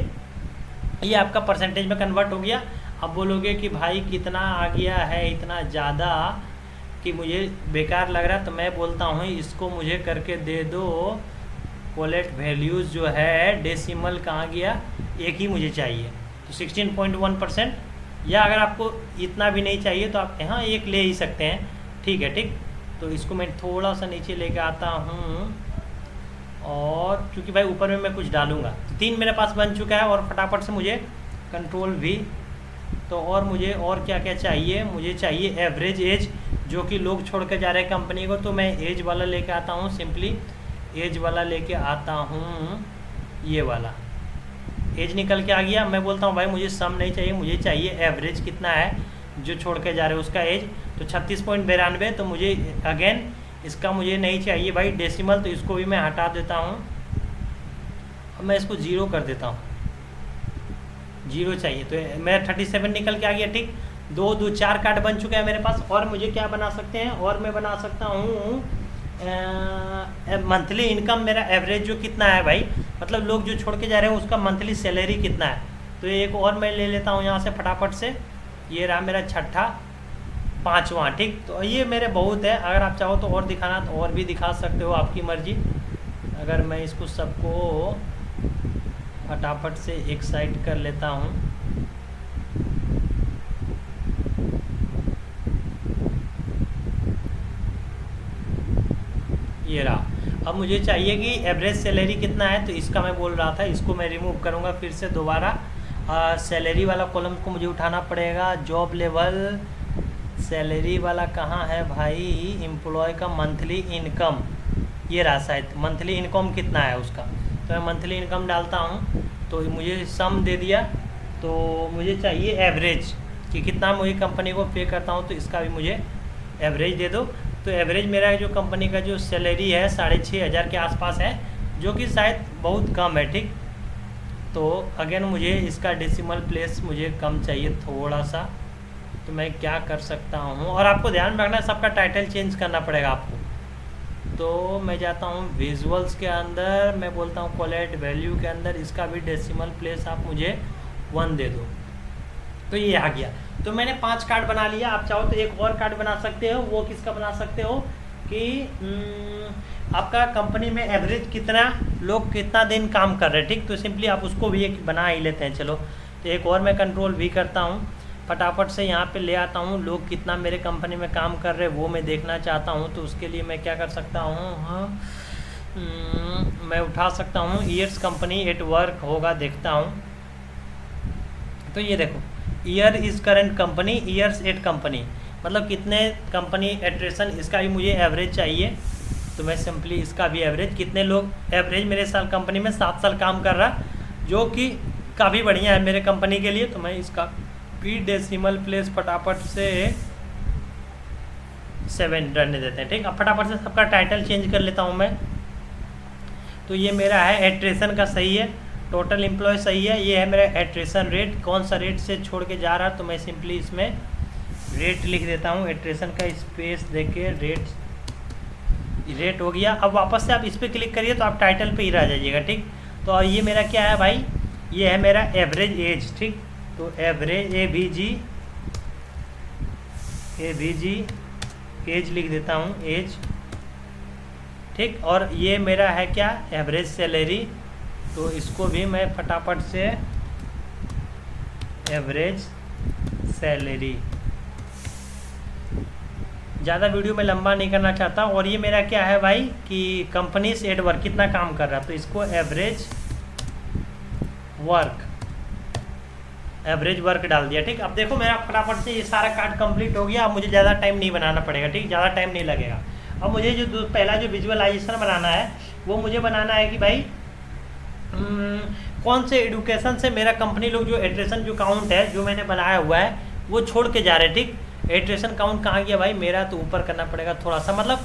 ये आपका परसेंटेज में कन्वर्ट हो गया। अब बोलोगे कि भाई कितना आ गया है, इतना ज़्यादा कि मुझे बेकार लग रहा है, तो मैं बोलता हूँ इसको मुझे करके दे दो कोलेट वैल्यूज़ जो है डेसिमल कहाँ गया, एक ही मुझे चाहिए, तो 16.1%। या अगर आपको इतना भी नहीं चाहिए तो आप यहाँ एक ले ही सकते हैं, ठीक है, ठीक। तो इसको मैं थोड़ा सा नीचे लेके आता हूँ और क्योंकि भाई ऊपर में मैं कुछ डालूंगा, तो 3 मेरे पास बन चुका है और फटाफट से मुझे कंट्रोल भी। तो और मुझे और क्या क्या चाहिए, मुझे चाहिए एवरेज एज, जो कि लोग छोड़ के जा रहे हैं कंपनी को, तो मैं एज वाला लेके आता हूँ, सिंपली एज वाला लेके आता हूँ, ये वाला एज निकल के आ गया। मैं बोलता हूँ भाई मुझे सम नहीं चाहिए, मुझे चाहिए एवरेज कितना है जो छोड़ के जा रहे हैं उसका एज, तो 36.92। तो मुझे अगेन इसका मुझे नहीं चाहिए भाई डेसिमल, तो इसको भी मैं हटा देता हूँ। अब मैं इसको 0 कर देता हूँ, 0 चाहिए, तो मेरा 37 निकल के आ गया, ठीक। 2 2 4 कार्ड बन चुके हैं मेरे पास। और मुझे क्या बना सकते हैं, और मैं बना सकता हूँ मंथली इनकम, मेरा एवरेज जो कितना है भाई, मतलब लोग जो छोड़ के जा रहे हैं उसका मंथली सैलरी कितना है। तो एक और मैं ले लेता हूँ यहाँ से फटाफट से, ये रहा मेरा छठा 5वां, ठीक। तो ये मेरे बहुत है, अगर आप चाहो तो और दिखाना तो और भी दिखा सकते हो, आपकी मर्जी। अगर मैं इसको सबको फटाफट से एक साइड कर लेता हूँ, ये रहा। अब मुझे चाहिए कि एवरेज सैलरी कितना है, तो इसका मैं बोल रहा था, इसको मैं रिमूव करूँगा फिर से दोबारा। सैलरी वाला कॉलम को मुझे उठाना पड़ेगा, जॉब लेवल सैलरी वाला कहाँ है भाई, एम्प्लॉय का मंथली इनकम, ये रहा शायद, मंथली इनकम कितना है उसका, तो मैं मंथली इनकम डालता हूँ। तो मुझे सम दे दिया, तो मुझे चाहिए एवरेज कि कितना मुझे कंपनी को पे करता हूँ, तो इसका भी मुझे एवरेज दे दो। तो एवरेज मेरा जो कंपनी का जो सैलरी है 6,500 के आसपास है, जो कि शायद बहुत कम है, ठीक। तो अगेन मुझे इसका डेसिमल प्लेस मुझे कम चाहिए थोड़ा सा, तो मैं क्या कर सकता हूँ, और आपको ध्यान रखना है सबका टाइटल चेंज करना पड़ेगा आपको। तो मैं जाता हूँ विजुअल्स के अंदर, मैं बोलता हूँ कोलेट वैल्यू के अंदर, इसका भी डेसिमल प्लेस आप मुझे 1 दे दो, तो ये आ गया। तो मैंने 5 कार्ड बना लिया, आप चाहो तो एक और कार्ड बना सकते हो। वो किसका बना सकते हो कि आपका कंपनी में एवरेज कितना, लोग कितना दिन काम कर रहे हैं, ठीक। तो सिंपली आप उसको भी एक बना ही लेते हैं। चलो, तो एक और मैं कंट्रोल भी करता हूँ, फटाफट से यहाँ पे ले आता हूँ, लोग कितना मेरे कंपनी में काम कर रहे हैं वो मैं देखना चाहता हूँ। तो उसके लिए मैं क्या कर सकता हूँ, हाँ, मैं उठा सकता हूँ ईयर्स कंपनी एट वर्क होगा, देखता हूँ। तो ये देखो, year is current company, years at company, मतलब कितने कंपनी एट्रेशन, इसका भी मुझे एवरेज चाहिए। तो मैं सिंपली इसका भी एवरेज, कितने लोग एवरेज मेरे साल कंपनी में 7 साल काम कर रहा, जो कि काफ़ी बढ़िया है मेरे कंपनी के लिए। तो मैं इसका भी डेसिमल प्लेस फटाफट से 7 रहने देते हैं, ठीक। अब फटाफट से सबका टाइटल चेंज कर लेता हूँ मैं। तो ये मेरा है एट्रेशन का सही है, टोटल एम्प्लॉय सही है, ये है मेरा एट्रेशन रेट, कौन सा रेट से छोड़ के जा रहा है, तो मैं सिंपली इसमें रेट लिख देता हूँ, एट्रेशन का स्पेस देके रेट हो गया। अब वापस से आप इस पर क्लिक करिए तो आप टाइटल पे ही रह जाइएगा, ठीक। तो ये मेरा क्या है भाई, ये है मेरा एवरेज एज, ठीक। तो एवरेज AVG एज लिख देता हूँ, एज, ठीक। और ये मेरा है क्या, एवरेज सैलरी, तो इसको भी मैं फटाफट से एवरेज सैलरी, ज़्यादा वीडियो में लंबा नहीं करना चाहता। और ये मेरा क्या है भाई कि कंपनी से एट वर्क कितना काम कर रहा है, तो इसको एवरेज वर्क, एवरेज वर्क डाल दिया। ठीक, अब देखो मेरा फटाफट से ये सारा कार्ड कंप्लीट हो गया। अब मुझे ज़्यादा टाइम नहीं बनाना पड़ेगा। ठीक, ज़्यादा टाइम नहीं लगेगा। अब मुझे जो पहला जो विजुअलाइजेशन बनाना है वो मुझे बनाना है कि भाई कौन से एडुकेशन से मेरा कंपनी लोग जो एट्रेशन जो काउंट है जो मैंने बनाया हुआ है वो छोड़ के जा रहे हैं। ठीक, एट्रेशन काउंट कहाँ गया भाई मेरा, तो ऊपर करना पड़ेगा थोड़ा सा। मतलब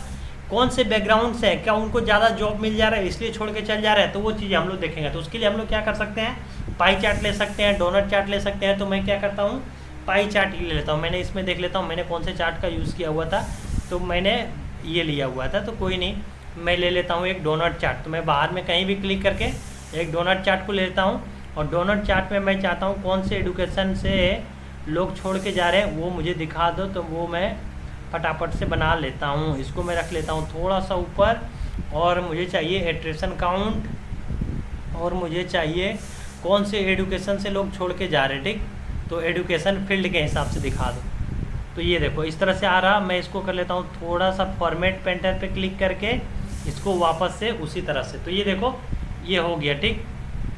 कौन से बैकग्राउंड से है, क्या उनको ज़्यादा जॉब मिल जा रहा है इसलिए छोड़ के चल जा रहे हैं, तो वो चीज़ हम लोग देखेंगे। तो उसके लिए हम लोग क्या कर सकते हैं, पाई चार्ट ले सकते हैं, डोनट चार्ट ले सकते हैं। तो मैं क्या करता हूँ, पाई चार्ट ही ले लेता हूँ। मैंने इसमें देख लेता हूँ मैंने कौन से चार्ट का यूज़ किया हुआ था, तो मैंने ये लिया हुआ था। तो कोई नहीं, मैं ले लेता हूँ एक डोनट चार्ट। तो मैं बाहर में कहीं भी क्लिक करके एक डोनट चार्ट को ले लेता हूँ। और डोनट चार्ट में मैं चाहता हूँ कौन से एडुकेशन से लोग छोड़ के जा रहे हैं वो मुझे दिखा दो, तो वो मैं फटाफट से बना लेता हूँ। इसको मैं रख लेता हूँ थोड़ा सा ऊपर। और मुझे चाहिए एट्रेशन काउंट, और मुझे चाहिए कौन से एडुकेशन से लोग छोड़ के जा रहे हैं। ठीक, तो एडुकेशन फील्ड के हिसाब से दिखा दो। तो ये देखो इस तरह से आ रहा। मैं इसको कर लेता हूँ थोड़ा सा फॉर्मेट पेंटर पे क्लिक करके इसको वापस से उसी तरह से। तो ये देखो ये हो गया। ठीक,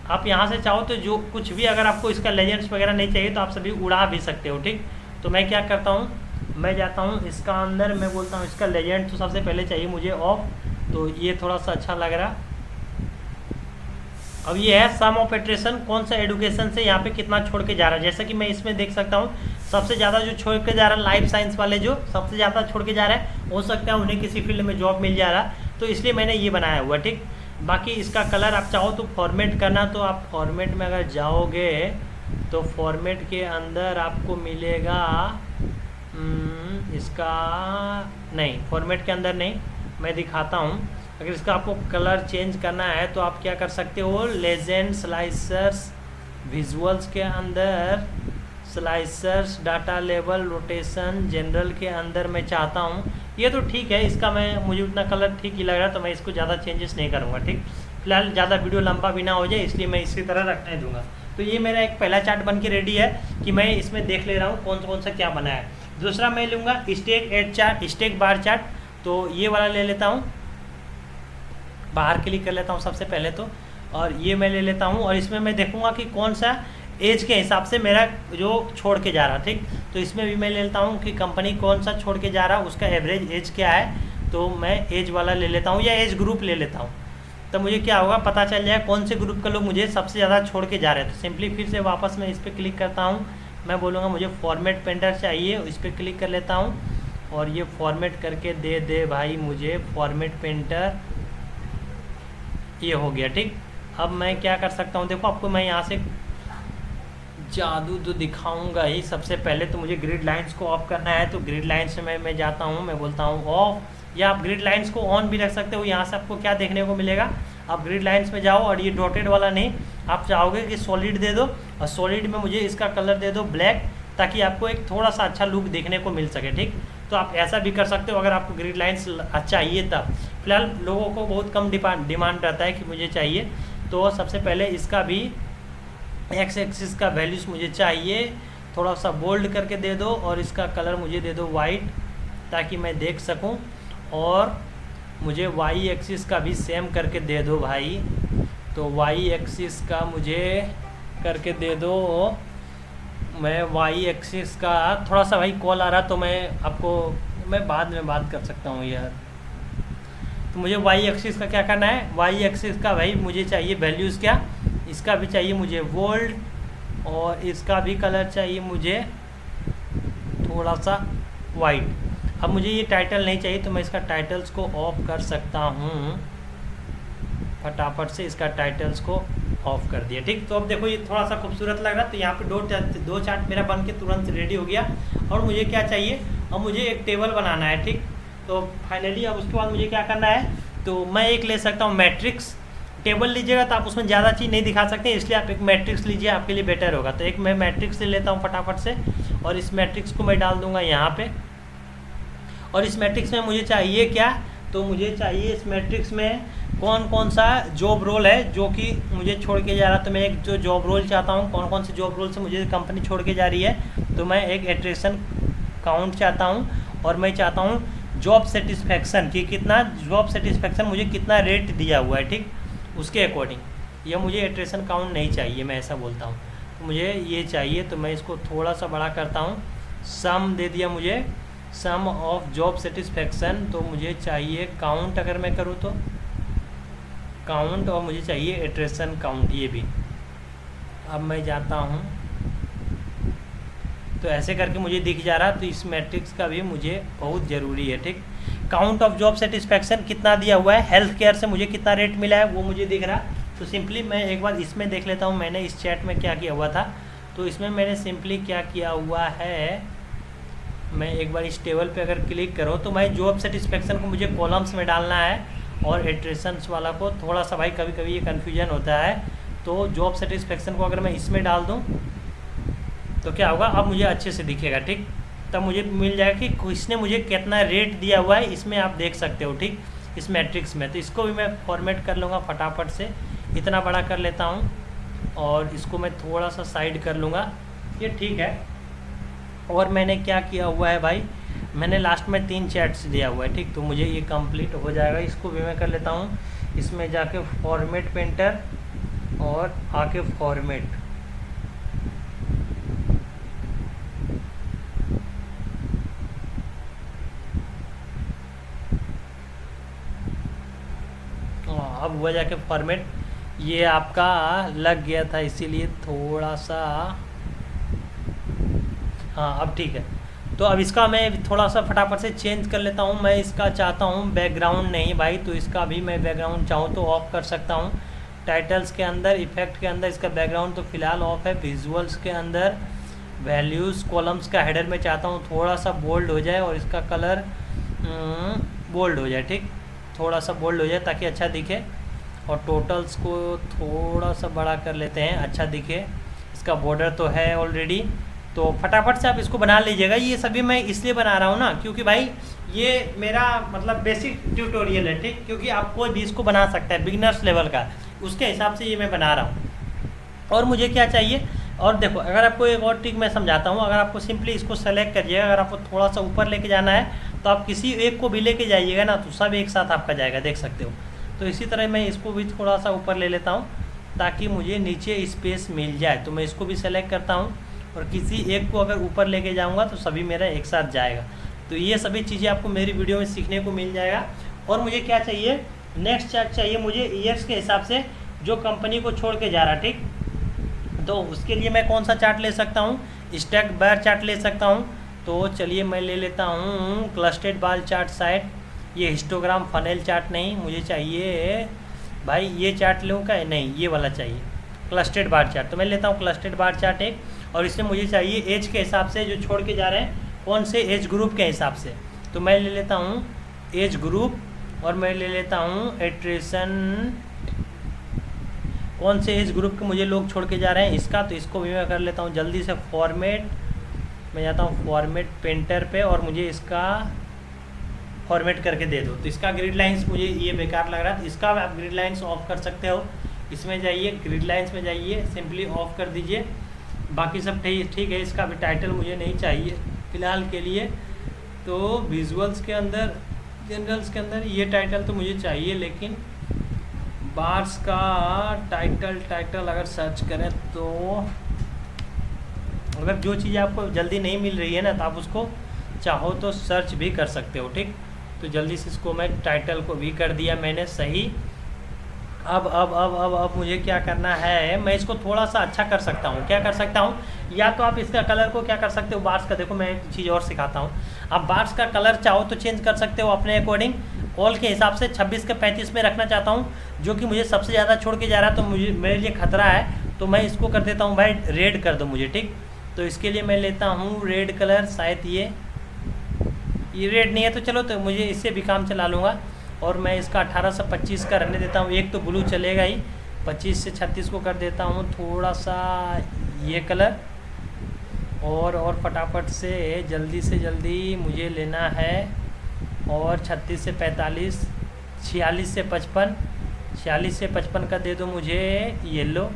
आप यहाँ से चाहो तो जो कुछ भी, अगर आपको इसका लेजेंड्स वगैरह नहीं चाहिए तो आप सभी उड़ा भी सकते हो। ठीक, तो मैं क्या करता हूँ, मैं जाता हूँ इसका अंदर, मैं बोलता हूँ इसका लेजेंड तो सबसे पहले चाहिए मुझे ऑफ। तो ये थोड़ा सा अच्छा लग रहा। अब ये है सम ऑफ एट्रेशन, कौन सा एडुकेशन से यहाँ पे कितना छोड़ के जा रहा है। जैसा कि मैं इसमें देख सकता हूँ सबसे ज़्यादा जो छोड़ के जा रहा है लाइफ साइंस वाले जो सबसे ज़्यादा छोड़ के जा रहे हैं, हो सकता है उन्हें किसी फील्ड में जॉब मिल जा रहा, तो इसलिए मैंने ये बनाया हुआ। ठीक, बाकी इसका कलर आप चाहो तो फॉर्मेट करना, तो आप फॉर्मेट में अगर जाओगे तो फॉर्मेट के अंदर आपको मिलेगा इसका, नहीं फॉर्मेट के अंदर नहीं, मैं दिखाता हूँ। अगर इसका आपको कलर चेंज करना है तो आप क्या कर सकते हो, लेजेंड, स्लाइसर्स, विजुअल्स के अंदर slicers, data level, rotation, general के अंदर मैं चाहता हूँ। ये तो ठीक है, इसका मुझे उतना कलर ठीक ही लग रहा है, तो मैं इसको ज़्यादा चेंजेस नहीं करूँगा। ठीक, फिलहाल ज़्यादा वीडियो लंबा भी ना हो जाए इसलिए मैं इसी तरह रखने दूँगा। तो ये मेरा एक पहला चार्ट बन के रेडी है कि मैं इसमें देख ले रहा हूँ कौन सा क्या बना है। दूसरा मैं लूँगा stacked chart, stack bar chart. तो ये वाला ले लेता हूँ, बाहर क्लिक कर लेता हूँ सबसे पहले तो, और ये मैं ले लेता हूँ। और इसमें मैं देखूँगा कि कौन सा एज के हिसाब से मेरा जो छोड़ के जा रहा। ठीक, तो इसमें भी मैं ले लेता हूँ कि कंपनी कौन सा छोड़ के जा रहा, उसका एवरेज एज क्या है। तो मैं एज वाला ले लेता हूँ या एज ग्रुप ले लेता हूँ, तो मुझे क्या होगा पता चल जाए कौन से ग्रुप के लोग मुझे सबसे ज़्यादा छोड़ के जा रहे हैं। तो सिंपली फिर से वापस मैं इस पर क्लिक करता हूँ, मैं बोलूँगा मुझे फॉर्मेट पेंटर चाहिए, इस पर क्लिक कर लेता हूँ और ये फॉर्मेट करके दे भाई मुझे फॉर्मेट पेंटर। ये हो गया। ठीक, अब मैं क्या कर सकता हूँ, देखो आपको मैं यहाँ से जादू तो दिखाऊंगा ही। सबसे पहले तो मुझे ग्रिड लाइंस को ऑफ करना है, तो ग्रिड लाइंस में मैं जाता हूँ, मैं बोलता हूँ ऑफ, या आप ग्रिड लाइंस को ऑन भी रख सकते हो। यहाँ से आपको क्या देखने को मिलेगा, आप ग्रिड लाइंस में जाओ और ये डॉटेड वाला नहीं, आप चाहोगे कि सॉलिड दे दो, और सॉलिड में मुझे इसका कलर दे दो ब्लैक, ताकि आपको एक थोड़ा सा अच्छा लुक देखने को मिल सके। ठीक, तो आप ऐसा भी कर सकते हो अगर आपको ग्रिड लाइंस चाहिए तब। फिलहाल लोगों को बहुत कम डिमांड रहता है कि मुझे चाहिए, तो सबसे पहले इसका भी एक्स एक्सिस का वैल्यूज़ मुझे चाहिए, थोड़ा सा बोल्ड करके दे दो, और इसका कलर मुझे दे दो वाइट, ताकि मैं देख सकूं। और मुझे वाई एक्सिस का भी सेम करके दे दो भाई, तो वाई एक्सिस का मुझे करके दे दो। मैं वाई एक्सिस का थोड़ा सा भाई कॉल आ रहा, तो मैं बाद में बात कर सकता हूँ यार। तो मुझे वाई एक्सिस का क्या करना है, वाई एक्सिस का भाई मुझे चाहिए वैल्यूज़ क्या, इसका भी चाहिए मुझे बोल्ड, और इसका भी कलर चाहिए मुझे थोड़ा सा वाइट। अब मुझे ये टाइटल नहीं चाहिए, तो मैं इसका टाइटल्स को ऑफ कर सकता हूँ, फटाफट से इसका टाइटल्स को ऑफ कर दिया। ठीक, तो अब देखो ये थोड़ा सा खूबसूरत लग रहा है। तो यहाँ पे दो चार्ट मेरा बन के तुरंत रेडी हो गया। और मुझे क्या चाहिए, अब मुझे एक टेबल बनाना है। ठीक, तो फाइनली अब उसके बाद मुझे क्या करना है, तो मैं एक ले सकता हूँ मैट्रिक्स। टेबल लीजिएगा तो आप उसमें ज़्यादा चीज़ नहीं दिखा सकते, इसलिए आप एक मैट्रिक्स लीजिए, आपके लिए बेटर होगा। तो एक मैं मैट्रिक्स ले लेता हूँ फटाफट से, और इस मैट्रिक्स को मैं डाल दूँगा यहाँ पे। और इस मैट्रिक्स में मुझे चाहिए क्या, तो मुझे चाहिए इस मैट्रिक्स में कौन कौन सा जॉब रोल है जो कि मुझे छोड़ के जा रहा। तो मैं एक जो जॉब रोल चाहता हूँ, कौन कौन से जॉब रोल से मुझे कंपनी छोड़ के जा रही है। तो मैं एक एट्रेशन काउंट चाहता हूँ, और मैं चाहता हूँ जॉब सेटिस्फैक्शन कि कितना जॉब सेटिस्फैक्शन मुझे कितना रेट दिया हुआ है। ठीक, उसके अकॉर्डिंग यह मुझे इटरेशन काउंट नहीं चाहिए, मैं ऐसा बोलता हूँ। तो मुझे ये चाहिए, तो मैं इसको थोड़ा सा बड़ा करता हूँ। सम दे दिया मुझे, सम ऑफ जॉब सेटिस्फेक्शन, तो मुझे चाहिए काउंट, अगर मैं करूँ तो काउंट, और मुझे चाहिए इटरेशन काउंट, ये भी। अब मैं जाता हूँ, तो ऐसे करके मुझे दिख जा रहा, तो इस मैट्रिक्स का भी मुझे बहुत ज़रूरी है, ठीक। काउंट ऑफ जॉब सेटिस्फेक्शन कितना दिया हुआ है, हेल्थ केयर से मुझे कितना रेट मिला है वो मुझे दिख रहा। तो सिंपली मैं एक बार इसमें देख लेता हूँ मैंने इस चैट में क्या किया हुआ था। तो इसमें मैंने सिंपली क्या किया हुआ है, मैं एक बार इस टेबल पे अगर क्लिक करूँ, तो मैं जॉब सेटिस्फेक्शन को मुझे कॉलम्स में डालना है, और इटरेशंस वाला को थोड़ा सा, भाई कभी कभी ये कन्फ्यूजन होता है। तो जॉब सेटिस्फेक्शन को अगर मैं इसमें डाल दूँ तो क्या होगा, अब मुझे अच्छे से दिखेगा, ठीक। तब मुझे मिल जाएगा कि किसने मुझे कितना रेट दिया हुआ है, इसमें आप देख सकते हो, ठीक, इस मैट्रिक्स में। तो इसको भी मैं फॉर्मेट कर लूँगा फटाफट से, इतना बड़ा कर लेता हूँ, और इसको मैं थोड़ा सा साइड कर लूँगा, ये ठीक है। और मैंने क्या किया हुआ है भाई, मैंने लास्ट में 3 चैट्स दिया हुआ है, ठीक। तो मुझे ये कंप्लीट हो जाएगा, इसको भी मैं कर लेता हूँ। इसमें जाके फॉर्मेट पेंटर, और आके फॉर्मेट, अब हुआ जाके फॉर्मेट, ये आपका लग गया था इसीलिए थोड़ा सा, हाँ अब ठीक है। तो अब इसका मैं थोड़ा सा फटाफट से चेंज कर लेता हूँ। मैं इसका चाहता हूँ बैकग्राउंड नहीं भाई, तो इसका भी मैं बैकग्राउंड चाहूँ तो ऑफ कर सकता हूँ। टाइटल्स के अंदर, इफेक्ट के अंदर इसका बैकग्राउंड तो फिलहाल ऑफ है। विजुअल्स के अंदर वैल्यूज़ कॉलम्स का हेडर में चाहता हूँ थोड़ा सा बोल्ड हो जाए, और इसका कलर बोल्ड हो जाए, ठीक, थोड़ा सा बोल्ड हो जाए ताकि अच्छा दिखे। और टोटल्स को थोड़ा सा बड़ा कर लेते हैं, अच्छा दिखे। इसका बॉर्डर तो है ऑलरेडी, तो फटाफट से आप इसको बना लीजिएगा। ये सभी मैं इसलिए बना रहा हूँ ना, क्योंकि भाई ये मेरा मतलब बेसिक ट्यूटोरियल है, ठीक, क्योंकि आप कोई भी इसको बना सकता है बिगिनर्स लेवल का, उसके हिसाब से ये मैं बना रहा हूँ। और मुझे क्या चाहिए, और देखो अगर आपको एक और ट्रिक मैं समझाता हूँ। अगर आपको सिंपली इसको सेलेक्ट करिएगा, अगर आपको थोड़ा सा ऊपर लेके जाना है तो आप किसी एक को भी लेके जाइएगा ना, तो सब एक साथ आपका जाएगा, देख सकते हो। तो इसी तरह मैं इसको भी थोड़ा सा ऊपर ले लेता हूँ ताकि मुझे नीचे स्पेस मिल जाए। तो मैं इसको भी सेलेक्ट करता हूँ, और किसी एक को अगर ऊपर लेके जाऊँगा तो सभी मेरा एक साथ जाएगा। तो ये सभी चीज़ें आपको मेरी वीडियो में सीखने को मिल जाएगा। और मुझे क्या चाहिए, नेक्स्ट चार्ट चाहिए मुझे ईयर्स के हिसाब से, जो कंपनी को छोड़ के जा रहा, ठीक। तो उसके लिए मैं कौन सा चार्ट ले सकता हूँ, स्टैक बार चार्ट ले सकता हूँ। तो चलिए मैं ले लेता हूँ क्लस्टर्ड बार चार्ट साइट। ये हिस्टोग्राम फनेल चार्ट नहीं, मुझे चाहिए भाई ये चार्ट लूँ क्या, नहीं ये वाला चाहिए, क्लस्टर्ड बार चार्ट। तो मैं लेता हूँ क्लस्टर्ड बार चार्ट एक, और इसमें मुझे चाहिए एज के हिसाब से, जो छोड़ के जा रहे हैं कौन से एज ग्रुप के हिसाब से। तो मैं ले लेता हूँ एज ग्रुप, और मैं ले लेता हूँ एट्रेशन, कौन से एज ग्रुप के मुझे लोग छोड़ के जा रहे हैं इसका। तो इसको भी मैं कर लेता हूँ जल्दी से फॉर्मेट, मैं जाता हूँ फॉर्मेट पेंटर पे, और मुझे इसका फॉर्मेट करके दे दो। तो इसका ग्रिड लाइंस मुझे ये बेकार लग रहा है, तो इसका आप ग्रिड लाइंस ऑफ कर सकते हो। इसमें जाइए ग्रिड लाइंस में जाइए, सिंपली ऑफ कर दीजिए, बाकी सब ठीक है। इसका भी टाइटल मुझे नहीं चाहिए फ़िलहाल के लिए। तो विजुअल्स के अंदर, जनरल्स के अंदर ये टाइटल तो मुझे चाहिए, लेकिन बार्स का टाइटल अगर सर्च करें तो अगर जो चीज़ आपको जल्दी नहीं मिल रही है ना, तो आप उसको चाहो तो सर्च भी कर सकते हो, ठीक। तो जल्दी से इसको मैं टाइटल को भी कर दिया मैंने सही। अब मुझे क्या करना है, मैं इसको थोड़ा सा अच्छा कर सकता हूँ। क्या कर सकता हूँ, या तो आप इसका कलर को क्या कर सकते हो, बार्स का, देखो मैं एक चीज़ और सिखाता हूँ। आप बार्स का कलर चाहो तो चेंज कर सकते हो अपने अकॉर्डिंग। ऑल के हिसाब से 26 के 35 में रखना चाहता हूँ, जो कि मुझे सबसे ज़्यादा छोड़ के जा रहा है, तो मुझे मेरे लिए खतरा है। तो मैं इसको कर देता हूँ भाई रेड कर दो मुझे, ठीक। तो इसके लिए मैं लेता हूँ रेड कलर, शायद ये रेड नहीं है तो चलो, तो मुझे इससे भी काम चला लूँगा। और मैं इसका 18 से 25 का रहने देता हूँ, एक तो ब्लू चलेगा ही। 25 से 36 को कर देता हूँ थोड़ा सा ये कलर, और फटाफट से जल्दी मुझे लेना है। और 36 से 45, 46 से 55, 46 से 55 का दे दो मुझे येलो,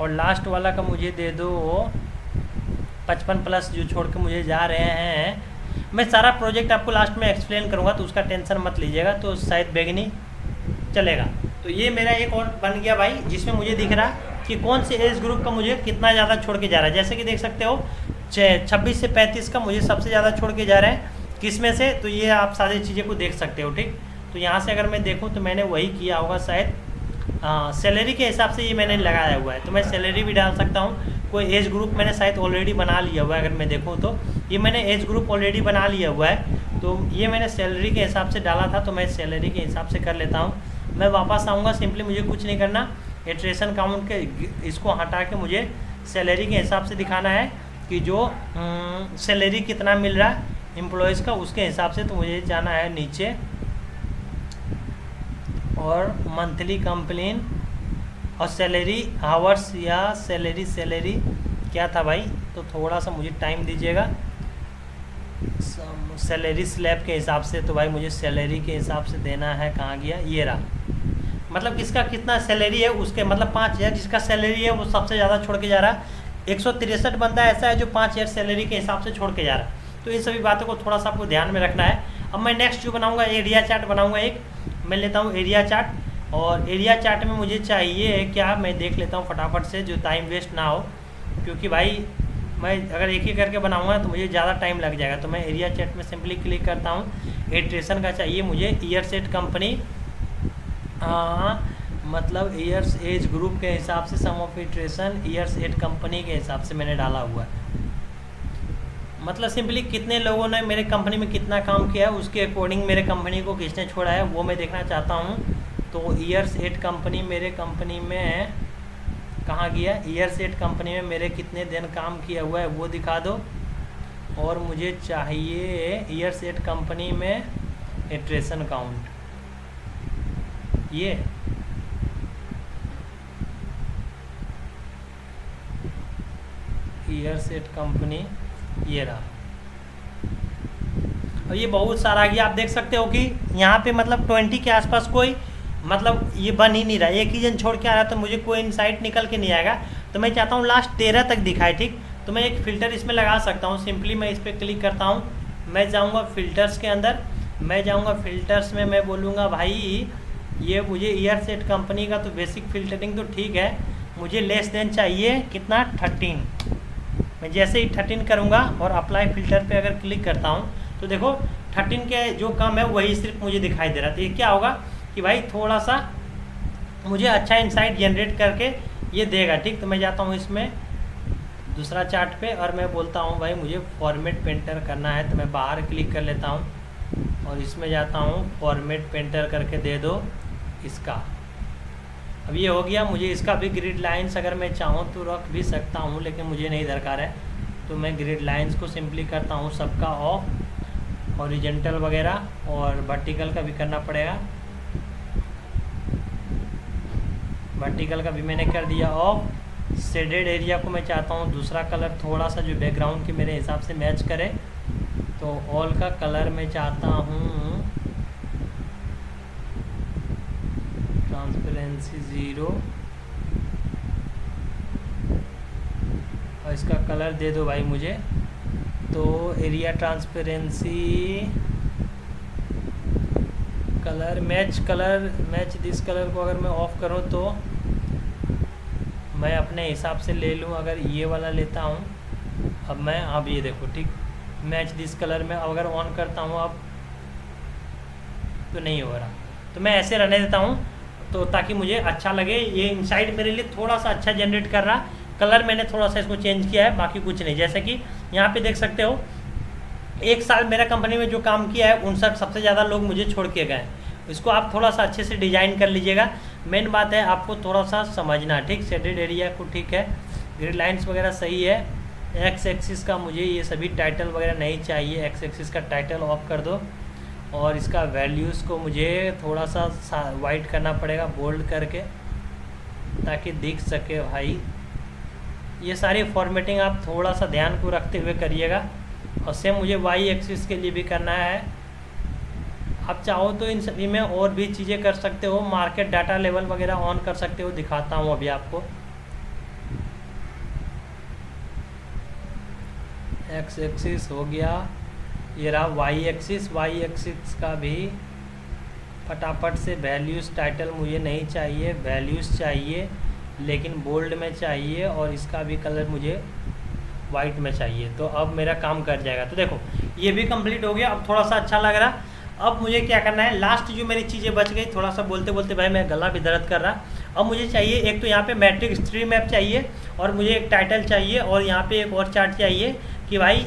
और लास्ट वाला का मुझे दे दो 55 प्लस, जो छोड़ के मुझे जा रहे हैं। मैं सारा प्रोजेक्ट आपको लास्ट में एक्सप्लेन करूंगा, तो उसका टेंशन मत लीजिएगा। तो शायद बैगनी चलेगा। तो ये मेरा एक और बन गया भाई, जिसमें मुझे दिख रहा है कि कौन से एज ग्रुप का मुझे कितना ज़्यादा छोड़ के जा रहा है। जैसे कि देख सकते हो 26 से 35 का मुझे सबसे ज़्यादा छोड़ के जा रहा है, किस में से, तो ये आप सारी चीज़ें को देख सकते हो। ठीक, तो यहाँ से अगर मैं देखूँ तो मैंने वही किया होगा शायद, सैलरी के हिसाब से ये मैंने लगाया हुआ है, तो मैं सैलरी भी डाल सकता हूँ। कोई एज ग्रुप मैंने शायद ऑलरेडी बना लिया हुआ है, अगर मैं देखूँ तो ये मैंने एज ग्रुप ऑलरेडी बना लिया हुआ है, तो ये मैंने सैलरी के हिसाब से डाला था, तो मैं सैलरी के हिसाब से कर लेता हूँ। मैं वापस आऊँगा, सिंपली मुझे कुछ नहीं करना, इटरेशन काउंट के इसको हटा के मुझे सैलरी के हिसाब से दिखाना है कि जो सैलरी कितना मिल रहा है एम्प्लॉयज़ का, उसके हिसाब से। तो मुझे जाना है नीचे और मंथली कंप्लेन और सैलरी आवर्स या सैलरी क्या था भाई, तो थोड़ा सा मुझे टाइम दीजिएगा। सैलरी स्लैब के हिसाब से, तो भाई मुझे सैलरी के हिसाब से देना है, कहाँ गया, ये रहा। मतलब किसका कितना सैलरी है उसके, मतलब 5,000 जिसका सैलरी है वो सबसे ज़्यादा छोड़ के जा रहा है। 163 बंदा ऐसा है जो 5,000 सैलरी के हिसाब से छोड़ के जा रहा है। तो इन सभी बातों को थोड़ा सा आपको ध्यान में रखना है। अब मैं नेक्स्ट जो बनाऊँगा एरिया चार्ट बनाऊँगा, एक मैं लेता हूँ एरिया चार्ट, और एरिया चार्ट में मुझे चाहिए क्या, मैं देख लेता हूँ फटाफट से, जो टाइम वेस्ट ना हो, क्योंकि भाई मैं अगर एक ही करके बनाऊँगा तो मुझे ज़्यादा टाइम लग जाएगा। तो मैं एरिया चार्ट में सिंपली क्लिक करता हूँ। इटरेशन का चाहिए मुझे, ईयर सेट कंपनी, मतलब ईयर्स एज ग्रुप के हिसाब से, sum of iteration years at company के हिसाब से मैंने डाला हुआ है। मतलब सिंपली कितने लोगों ने मेरे कंपनी में कितना काम किया है उसके अकॉर्डिंग मेरे कंपनी को किसने छोड़ा है वो मैं देखना चाहता हूँ। तो ईयर्स एट कंपनी मेरे कंपनी में कहाँ गया, ईयर्स एट कंपनी में मेरे कितने दिन काम किया हुआ है वो दिखा दो। और मुझे चाहिए ईयर्स एट कंपनी में इटरेशन काउंट, ये ईयर सेट कंपनी, ये रहा। और ये बहुत सारा आ गया, आप देख सकते हो कि यहाँ पे मतलब 20 के आसपास कोई मतलब ये बन ही नहीं रहा, एक ही जन छोड़ के आ रहा है, तो मुझे कोई इनसाइट निकल के नहीं आएगा। तो मैं चाहता हूँ लास्ट 13 तक दिखाए। ठीक, तो मैं एक फ़िल्टर इसमें लगा सकता हूँ। सिंपली मैं इस पर क्लिक करता हूँ, मैं जाऊँगा फ़िल्टर्स के अंदर, मैं जाऊँगा फ़िल्टर्स में, मैं बोलूँगा भाई ये मुझे ईयर सेट कंपनी का तो बेसिक फ़िल्टरिंग तो ठीक है, मुझे लेस देन चाहिए कितना, 13। मैं जैसे ही 13 करूँगा और अप्लाई फ़िल्टर पे अगर क्लिक करता हूँ तो देखो 13 के जो कम है वही सिर्फ मुझे दिखाई दे रहा है। तो ये क्या होगा कि भाई थोड़ा सा मुझे अच्छा इंसाइट जनरेट करके ये देगा। ठीक, तो मैं जाता हूँ इसमें दूसरा चार्ट पे और मैं बोलता हूँ भाई मुझे फॉर्मेट पेंटर करना है, तो मैं बाहर क्लिक कर लेता हूँ और इसमें जाता हूँ फॉर्मेट पेंटर करके दे दो इसका। अब ये हो गया, मुझे इसका भी ग्रिड लाइंस अगर मैं चाहूँ तो रख भी सकता हूँ, लेकिन मुझे नहीं दरकार है। तो मैं ग्रिड लाइंस को सिंपली करता हूँ सबका ऑफ, हॉरिजॉन्टल वगैरह और वर्टिकल का भी करना पड़ेगा। वर्टिकल का भी मैंने कर दिया ऑफ। शेडेड एरिया को मैं चाहता हूँ दूसरा कलर थोड़ा सा जो बैकग्राउंड के मेरे हिसाब से मैच करे, तो ऑल का कलर मैं चाहता हूँ ट्रांसपेरेंसी 0 और इसका कलर दे दो भाई मुझे। तो area transparency colour match this colour को अगर मैं ऑफ़ करूँ तो मैं अपने हिसाब से ले लूँ। अगर ये वाला लेता हूँ अब ये देखो, ठीक, मैच दिस कलर में अगर ऑन करता हूँ अब तो नहीं हो रहा, तो मैं ऐसे रहने देता हूँ तो ताकि मुझे अच्छा लगे। ये इनसाइड मेरे लिए थोड़ा सा अच्छा जनरेट कर रहा, कलर मैंने थोड़ा सा इसको चेंज किया है, बाकी कुछ नहीं। जैसे कि यहाँ पे देख सकते हो 1 साल मेरा कंपनी में जो काम किया है उन सबसे ज़्यादा लोग मुझे छोड़ के गए। इसको आप थोड़ा सा अच्छे से डिज़ाइन कर लीजिएगा। मेन बात है आपको थोड़ा सा समझना, ठीक, शेडेड एरिया को ठीक है, ग्रिड लाइन्स वगैरह सही है। एक्स एक्सिस का मुझे ये सभी टाइटल वगैरह नहीं चाहिए, एक्स एक्सिस का टाइटल ऑफ कर दो। और इसका वैल्यूज़ को मुझे थोड़ा सा वाइट करना पड़ेगा, बोल्ड करके, ताकि दिख सके भाई। ये सारी फॉर्मेटिंग आप थोड़ा सा ध्यान को रखते हुए करिएगा। और सेम मुझे वाई एक्सिस के लिए भी करना है। आप चाहो तो इन सभी में और भी चीज़ें कर सकते हो, मार्केट डाटा लेवल वगैरह ऑन कर सकते हो, दिखाता हूँ अभी आपको। एक्स एक्सिस हो गया, ये रहा वाई एक्सिस का भी फटाफट से वैल्यूज़ टाइटल मुझे नहीं चाहिए, वैल्यूज़ चाहिए लेकिन बोल्ड में चाहिए, और इसका भी कलर मुझे वाइट में चाहिए। तो अब मेरा काम कर जाएगा। तो देखो ये भी कंप्लीट हो गया। अब थोड़ा सा अच्छा लग रहा। अब मुझे क्या करना है, लास्ट जो मेरी चीज़ें बच गई, थोड़ा सा बोलते बोलते भाई मैं गला भी दर्द कर रहा। अब मुझे चाहिए एक तो यहाँ पे मैट्रिक्स ट्री मैप चाहिए, और मुझे एक टाइटल चाहिए, और यहाँ पे एक और चार्ट चाहिए कि भाई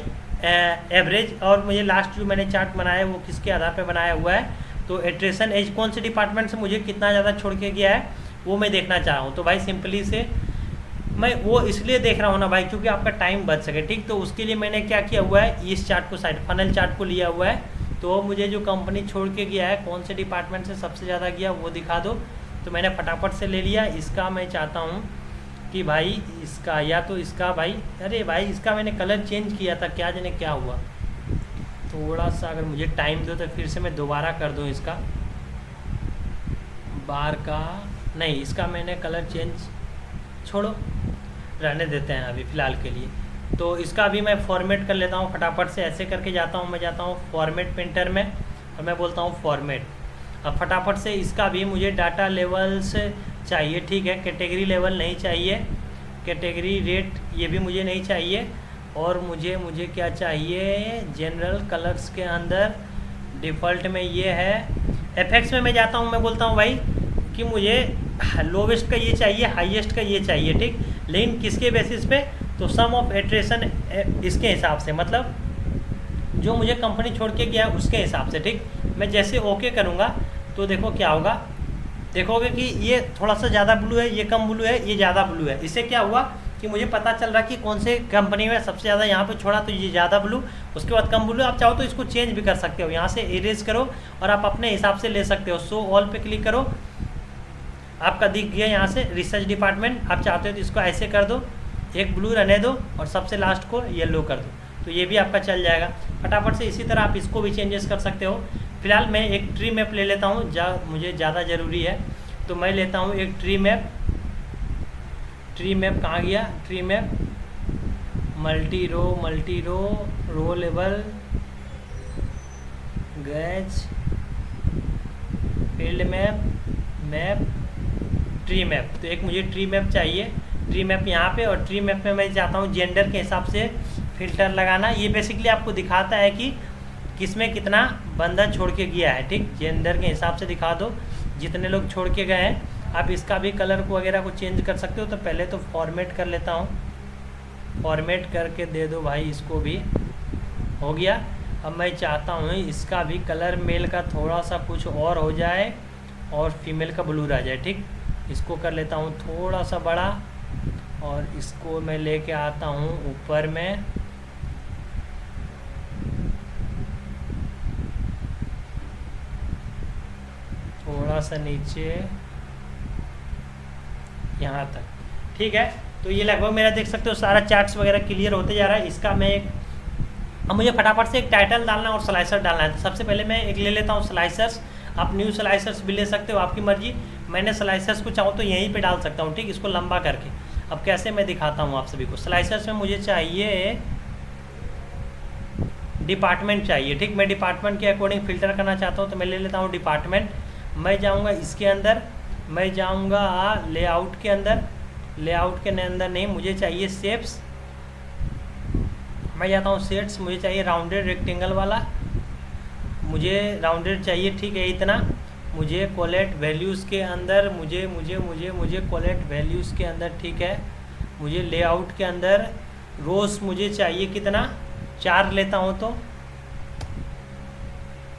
एवरेज। और मुझे लास्ट जो मैंने चार्ट बनाया है वो किसके आधार पर बनाया हुआ है, तो एट्रिशन एज कौन से डिपार्टमेंट से मुझे कितना ज़्यादा छोड़ के गया है वो मैं देखना चाह रहा हूँ। तो भाई सिंपली से मैं वो इसलिए देख रहा हूँ ना भाई, क्योंकि आपका टाइम बच सके, ठीक। तो उसके लिए मैंने क्या किया हुआ है, इस चार्ट को साइड फनल चार्ट को लिया हुआ है। तो मुझे जो कंपनी छोड़ के गया है, कौन से डिपार्टमेंट से सबसे ज़्यादा गया वो दिखा दो। तो मैंने फटाफट से ले लिया। इसका मैं चाहता हूँ कि भाई इसका, या तो इसका भाई, अरे भाई इसका मैंने कलर चेंज किया था, क्या जाने क्या हुआ। थोड़ा सा अगर मुझे टाइम दो तो फिर से मैं दोबारा कर दूँ इसका बार का, नहीं इसका मैंने कलर चेंज, छोड़ो रहने देते हैं अभी फ़िलहाल के लिए। तो इसका भी मैं फॉर्मेट कर लेता हूँ फटाफट से। ऐसे करके जाता हूँ, मैं जाता हूँ फॉर्मेट पेंटर में, और मैं बोलता हूँ फॉर्मेट। अब फटाफट से इसका भी मुझे डाटा लेवल्स चाहिए, ठीक है। कैटेगरी लेवल नहीं चाहिए, कैटेगरी रेट ये भी मुझे नहीं चाहिए। और मुझे क्या चाहिए, जनरल कलर्स के अंदर डिफ़ॉल्ट में ये है। इफेक्ट्स में मैं जाता हूँ, मैं बोलता हूँ भाई कि मुझे लोवेस्ट का ये चाहिए, हाईएस्ट का ये चाहिए, ठीक। लेकिन किसके बेसिस पे, तो सम ऑफ एट्रेशन इसके हिसाब से, मतलब जो मुझे कंपनी छोड़ के गया है उसके हिसाब से, ठीक। मैं जैसे ओके करूँगा तो देखो क्या होगा, देखोगे कि ये थोड़ा सा ज़्यादा ब्लू है, ये कम ब्लू है, ये ज़्यादा ब्लू है। इससे क्या हुआ कि मुझे पता चल रहा कि कौन से कंपनी में सबसे ज़्यादा यहाँ पे छोड़ा, तो ये ज़्यादा ब्लू, उसके बाद कम ब्लू। आप चाहो तो इसको चेंज भी कर सकते हो, यहाँ से इरेज करो और आप अपने हिसाब से ले सकते हो। शो ऑल पे क्लिक करो, आपका दिख गया यहाँ से रिसर्च डिपार्टमेंट। आप चाहते हो तो इसको ऐसे कर दो, एक ब्लू रहने दो और सबसे लास्ट को येलो कर दो, तो ये भी आपका चल जाएगा फटाफट से। इसी तरह आप इसको भी चेंजेस कर सकते हो। फिलहाल मैं एक ट्री मैप ले लेता हूँ, मुझे ज़्यादा ज़रूरी है, तो मैं लेता हूँ एक ट्री मैप। ट्री मैप कहाँ गया, tree map multi row, row level, gauge, field map, map, tree map. तो एक मुझे ट्री मैप चाहिए, ट्री मैप यहाँ पे। और ट्री मैप में मैं चाहता हूँ जेंडर के हिसाब से फ़िल्टर लगाना। ये बेसिकली आपको दिखाता है कि किसमें कितना बंदा छोड़ के गया है, ठीक। जेंडर के हिसाब से दिखा दो जितने लोग छोड़ के गए हैं। आप इसका भी कलर को वगैरह को चेंज कर सकते हो। तो पहले तो फॉर्मेट कर लेता हूँ, फॉर्मेट करके दे दो भाई, इसको भी हो गया। अब मैं चाहता हूँ इसका भी कलर मेल का थोड़ा सा कुछ और हो जाए और फीमेल का ब्लू रह जाए, ठीक। इसको कर लेता हूँ थोड़ा सा बड़ा, और इसको मैं लेके आता हूँ ऊपर में, थोड़ा सा नीचे यहाँ तक, ठीक है। तो ये लगभग मेरा देख सकते हो सारा चार्ट्स वगैरह क्लियर होते जा रहा है। इसका मैं एक, अब मुझे फटाफट से एक टाइटल डालना और स्लाइसर डालना है। तो सबसे पहले मैं एक ले लेता हूँ स्लाइसर्स। आप न्यू स्लाइसर्स भी ले सकते हो, आपकी मर्जी। मैंने स्लाइसर्स को चाहूँ तो यहीं पे डाल सकता हूँ, ठीक, इसको लंबा करके। अब कैसे मैं दिखाता हूँ आप सभी को। स्लाइसर्स में मुझे चाहिए डिपार्टमेंट चाहिए, ठीक। मैं डिपार्टमेंट के अकॉर्डिंग फ़िल्टर करना चाहता हूँ, तो मैं ले लेता हूँ डिपार्टमेंट। मैं जाऊँगा इसके अंदर, मैं जाऊँगा लेआउट के अंदर, लेआउट के अंदर नहीं, मुझे चाहिए शेप्स। मैं जाता हूँ सेट्स, मुझे चाहिए राउंडेड रेक्टेंगल वाला, मुझे राउंडेड चाहिए, ठीक है इतना। मुझे कोलेट वैल्यूज़ के अंदर, मुझे कोलेट वैल्यूज़ के अंदर, ठीक है। मुझे लेआउट के अंदर रोज़ मुझे चाहिए कितना, 4 लेता हूँ तो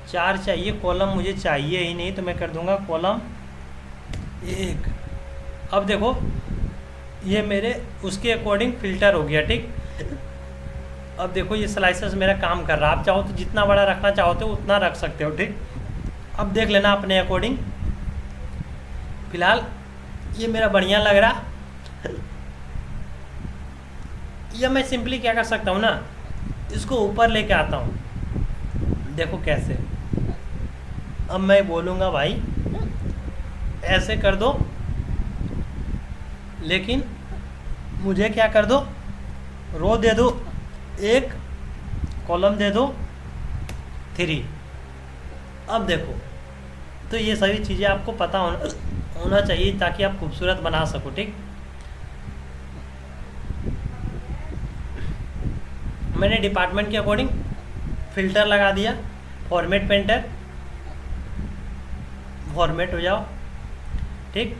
4 चाहिए। कॉलम मुझे चाहिए ही नहीं, तो मैं कर दूँगा कॉलम 1। अब देखो ये मेरे उसके अकॉर्डिंग फ़िल्टर हो गया, ठीक। अब देखो ये स्लाइसर्स मेरा काम कर रहा है। आप चाहो तो जितना बड़ा रखना चाहते हो उतना रख सकते हो, ठीक। अब देख लेना अपने अकॉर्डिंग। फिलहाल ये मेरा बढ़िया लग रहा। या मैं सिंपली क्या कर सकता हूँ ना, इसको ऊपर लेके आता हूँ, देखो कैसे। अब मैं बोलूँगा भाई ऐसे कर दो, लेकिन मुझे क्या कर दो, रो दे दो 1, कॉलम दे दो 3। अब देखो तो ये सभी चीज़ें आपको पता होना चाहिए ताकि आप खूबसूरत बना सको। ठीक, मैंने डिपार्टमेंट के अकॉर्डिंग फ़िल्टर लगा दिया। फॉर्मेट पेंटर, फॉर्मेट हो जाओ। ठीक,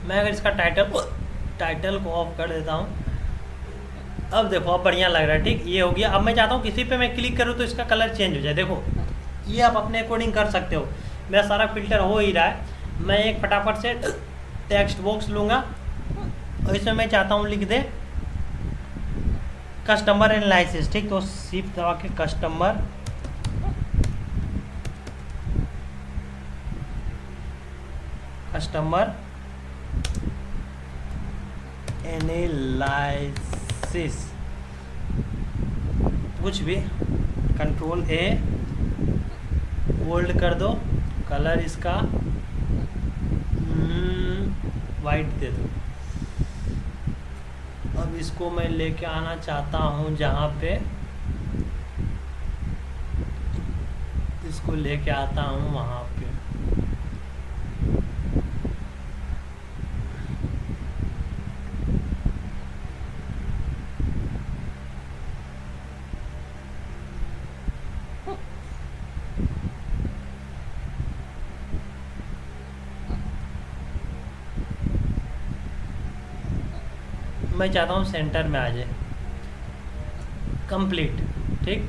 मैं अगर इसका टाइटल को ऑफ कर देता हूँ, अब देखो अब बढ़िया लग रहा है। ठीक, ये हो गया। अब मैं चाहता हूँ किसी पे मैं क्लिक करूँ तो इसका कलर चेंज हो जाए। देखो, ये आप अपने अकॉर्डिंग कर सकते हो। मेरा सारा फिल्टर हो ही रहा है। मैं एक फटाफट से टेक्स्ट बॉक्स लूँगा और इसमें मैं चाहता हूँ लिख दे कस्टमर एनालिसिस। ठीक, तो शिफ्ट दबा के कस्टमर एनालिसिस, कुछ भी, कंट्रोल ए, बोल्ड कर दो, कलर इसका वाइट दे दो। अब इसको मैं लेके आना चाहता हूँ जहाँ पे, इसको लेके आता हूँ वहाँ पे। मैं चाहता हूँ सेंटर में आ जाए, कंप्लीट। ठीक,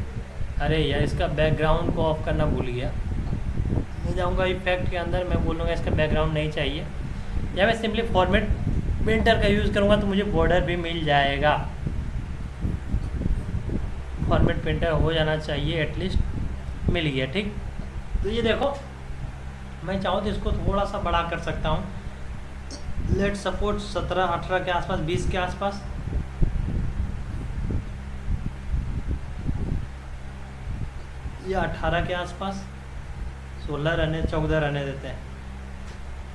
अरे यार इसका बैकग्राउंड को ऑफ करना भूल गया। मैं जाऊँगा इफेक्ट के अंदर, मैं बोलूँगा इसका बैकग्राउंड नहीं चाहिए, या मैं सिंपली फॉर्मेट पेंटर का यूज़ करूँगा तो मुझे बॉर्डर भी मिल जाएगा। फॉर्मेट पेंटर हो जाना चाहिए, एटलीस्ट मिल गया। ठीक, तो ये देखो, मैं चाहूँ तो इसको थोड़ा सा बड़ा कर सकता हूँ। लेट सपोर्ट 17-18 के आसपास, 20 के आसपास। या 18 के आसपास, 16 रहने, 14 रहने देते हैं।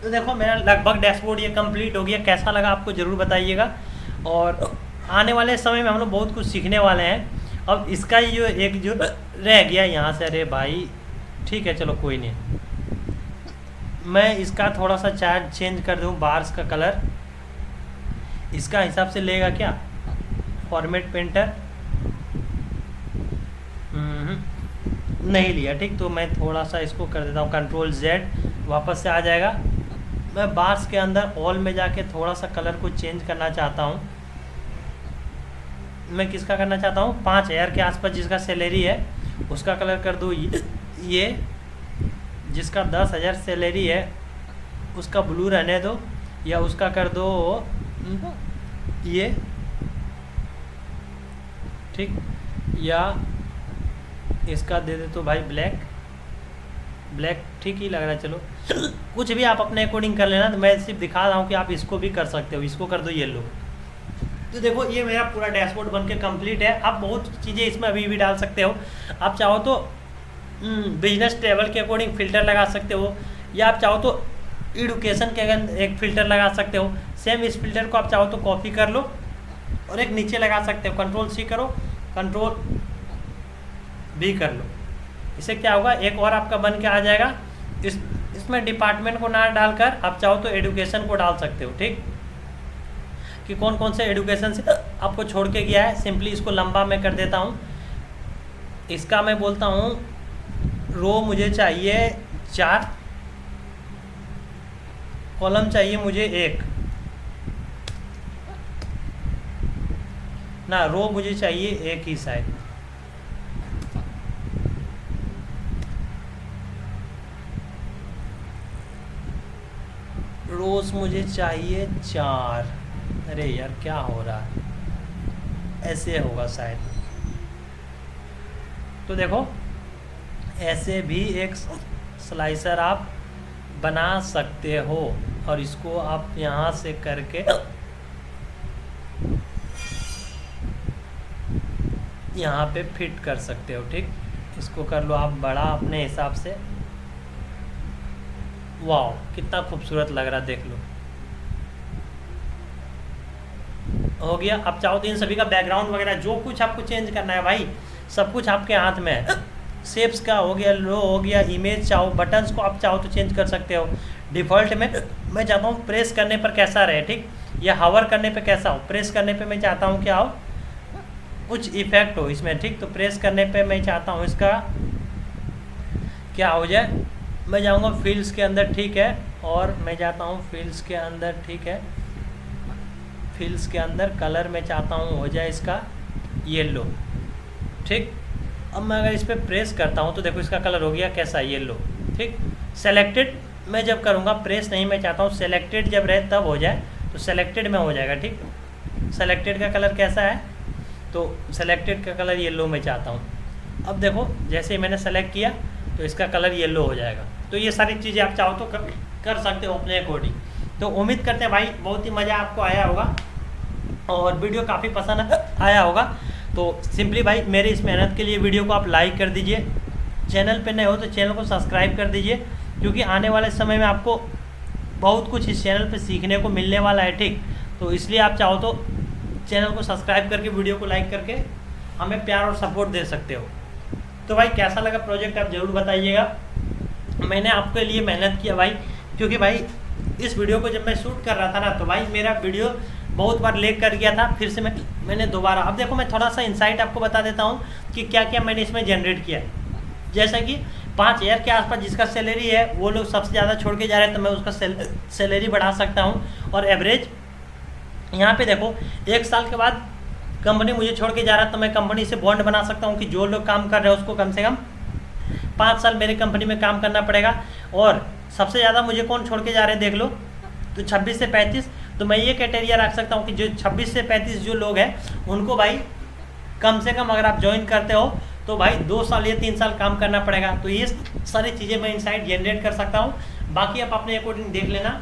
तो देखो मेरा लगभग डैशबोर्ड ये कंप्लीट हो गया। कैसा लगा आपको ज़रूर बताइएगा, और आने वाले समय में हम लोग बहुत कुछ सीखने वाले हैं। अब इसका ही जो एक जो रह गया यहाँ से, अरे भाई ठीक है चलो कोई नहीं, मैं इसका थोड़ा सा चार्ट चेंज कर दूँ, बार्स का कलर इसका हिसाब से लेगा क्या फॉर्मेट पेंटर? नहीं लिया। ठीक, तो मैं थोड़ा सा इसको कर देता हूँ कंट्रोल जेड, वापस से आ जाएगा। मैं बार्स के अंदर ऑल में जाके थोड़ा सा कलर को चेंज करना चाहता हूँ। मैं किसका करना चाहता हूँ, 5000 के आसपास जिसका सैलरी है उसका कलर कर दूँ ये, जिसका 10,000 सैलरी है उसका ब्लू रहने दो, या उसका कर दो ये। ठीक, या इसका दे दे तो भाई ब्लैक, ब्लैक ठीक ही लग रहा है। चलो कुछ भी आप अपने अकॉर्डिंग कर लेना, तो मैं सिर्फ दिखा रहा हूँ कि आप इसको भी कर सकते हो। इसको कर दो येलो। तो देखो ये मेरा पूरा डैशबोर्ड बन के कम्प्लीट है। आप बहुत चीज़ें इसमें अभी भी डाल सकते हो। आप चाहो तो बिजनेस टेबल के अकॉर्डिंग फ़िल्टर लगा सकते हो, या आप चाहो तो एडुकेशन के अगर एक फ़िल्टर लगा सकते हो। सेम इस फिल्टर को आप चाहो तो कॉपी कर लो और एक नीचे लगा सकते हो, कंट्रोल सी करो, कंट्रोल भी कर लो। इससे क्या होगा, एक और आपका बन के आ जाएगा। इसमें डिपार्टमेंट को ना डालकर आप चाहो तो एडुकेशन को डाल सकते हो। ठीक, कि कौन कौन से एडुकेशन से आपको छोड़ के गया है। सिंपली इसको लंबा मैं कर देता हूँ। इसका मैं बोलता हूँ रो मुझे चाहिए 4, कॉलम चाहिए मुझे 1 ना, रो मुझे चाहिए 1 ही शायद। रोज मुझे चाहिए 4। अरे यार क्या हो रहा है, ऐसे होगा शायद। तो देखो ऐसे भी एक स्लाइसर आप बना सकते हो, और इसको आप यहाँ से करके यहाँ पे फिट कर सकते हो। ठीक, इसको कर लो आप बड़ा अपने हिसाब से। वाह कितना खूबसूरत लग रहा है, देख लो। हो गया। अब चाहो तो इन सभी का बैकग्राउंड वगैरह जो कुछ आपको चेंज करना है भाई, सब कुछ आपके हाथ में है। शेप्स का हो गया, लो हो गया, इमेज चाहो, बटन्स को आप चाहो तो चेंज कर सकते हो। डिफ़ॉल्ट में मैं चाहता हूँ प्रेस करने पर कैसा रहे, ठीक, या हावर करने पे कैसा हो। प्रेस करने पे मैं चाहता हूँ क्या हो, कुछ इफेक्ट हो इसमें, ठीक। तो प्रेस करने पे मैं चाहता हूँ इसका क्या हो जाए, मैं जाऊँगा फील्ड्स के अंदर, ठीक है, और मैं चाहता हूँ फील्ड्स के अंदर, ठीक है, फील्ड्स के अंदर कलर मैं चाहता हूँ हो जाए इसका येलो, ठीक। अब मैं अगर इस पर प्रेस करता हूँ तो देखो इसका कलर हो गया कैसा, येलो, ठीक। सेलेक्टेड मैं जब करूँगा, प्रेस नहीं, मैं चाहता हूँ सेलेक्टेड जब रहे तब हो जाए, तो सेलेक्टेड में हो जाएगा, ठीक। सेलेक्टेड का कलर कैसा है, तो सेलेक्टेड का कलर येलो मैं चाहता हूँ। अब देखो जैसे ही मैंने सेलेक्ट किया तो इसका कलर येलो हो जाएगा। तो ये सारी चीज़ें आप चाहो तो कर सकते हो अपने अकॉर्डिंग। तो उम्मीद करते हैं भाई बहुत ही मज़ा आपको आया होगा और वीडियो काफ़ी पसंद आया होगा। तो सिंपली भाई मेरी इस मेहनत के लिए वीडियो को आप लाइक कर दीजिए, चैनल पे नए हो तो चैनल को सब्सक्राइब कर दीजिए, क्योंकि आने वाले समय में आपको बहुत कुछ इस चैनल पे सीखने को मिलने वाला है, ठीक। तो इसलिए आप चाहो तो चैनल को सब्सक्राइब करके वीडियो को लाइक करके हमें प्यार और सपोर्ट दे सकते हो। तो भाई कैसा लगा प्रोजेक्ट आप ज़रूर बताइएगा। मैंने आपके लिए मेहनत किया भाई, क्योंकि भाई इस वीडियो को जब मैं शूट कर रहा था ना, तो भाई मेरा वीडियो बहुत बार लेग कर गया था, फिर से मैंने दोबारा, अब देखो मैं थोड़ा सा इंसाइट आपको बता देता हूँ कि क्या क्या मैंने इसमें जनरेट किया। जैसा कि 5,000 के आसपास जिसका सैलरी है वो लोग सबसे ज़्यादा छोड़ के जा रहे हैं, तो मैं उसका सैलरी बढ़ा सकता हूँ। और एवरेज यहाँ पे देखो 1 साल के बाद कंपनी मुझे छोड़ के जा रहा है, तो मैं कंपनी से बॉन्ड बना सकता हूँ कि जो लोग काम कर रहे हैं उसको कम से कम 5 साल मेरे कंपनी में काम करना पड़ेगा। और सबसे ज़्यादा मुझे कौन छोड़ के जा रहे हैं देख लो, तो 26 से 35, तो मैं ये क्राइटेरिया रख सकता हूँ कि जो 26 से 35 जो लोग हैं उनको भाई कम से कम अगर आप ज्वाइन करते हो तो भाई 2 साल या 3 साल काम करना पड़ेगा। तो ये सारी चीज़ें मैं इनसाइट जनरेट कर सकता हूँ, बाकी आप अपने अकॉर्डिंग देख लेना।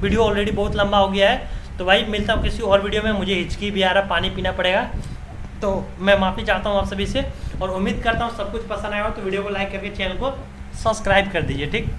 वीडियो ऑलरेडी बहुत लंबा हो गया है, तो भाई मिलता हूँ किसी और वीडियो में। मुझे हिचकी भी आ रहा, पानी पीना पड़ेगा, तो मैं माफ़ी चाहता हूँ आप सभी से, और उम्मीद करता हूँ सब कुछ पसंद आया हो तो वीडियो को लाइक करके चैनल को सब्सक्राइब कर दीजिए, ठीक।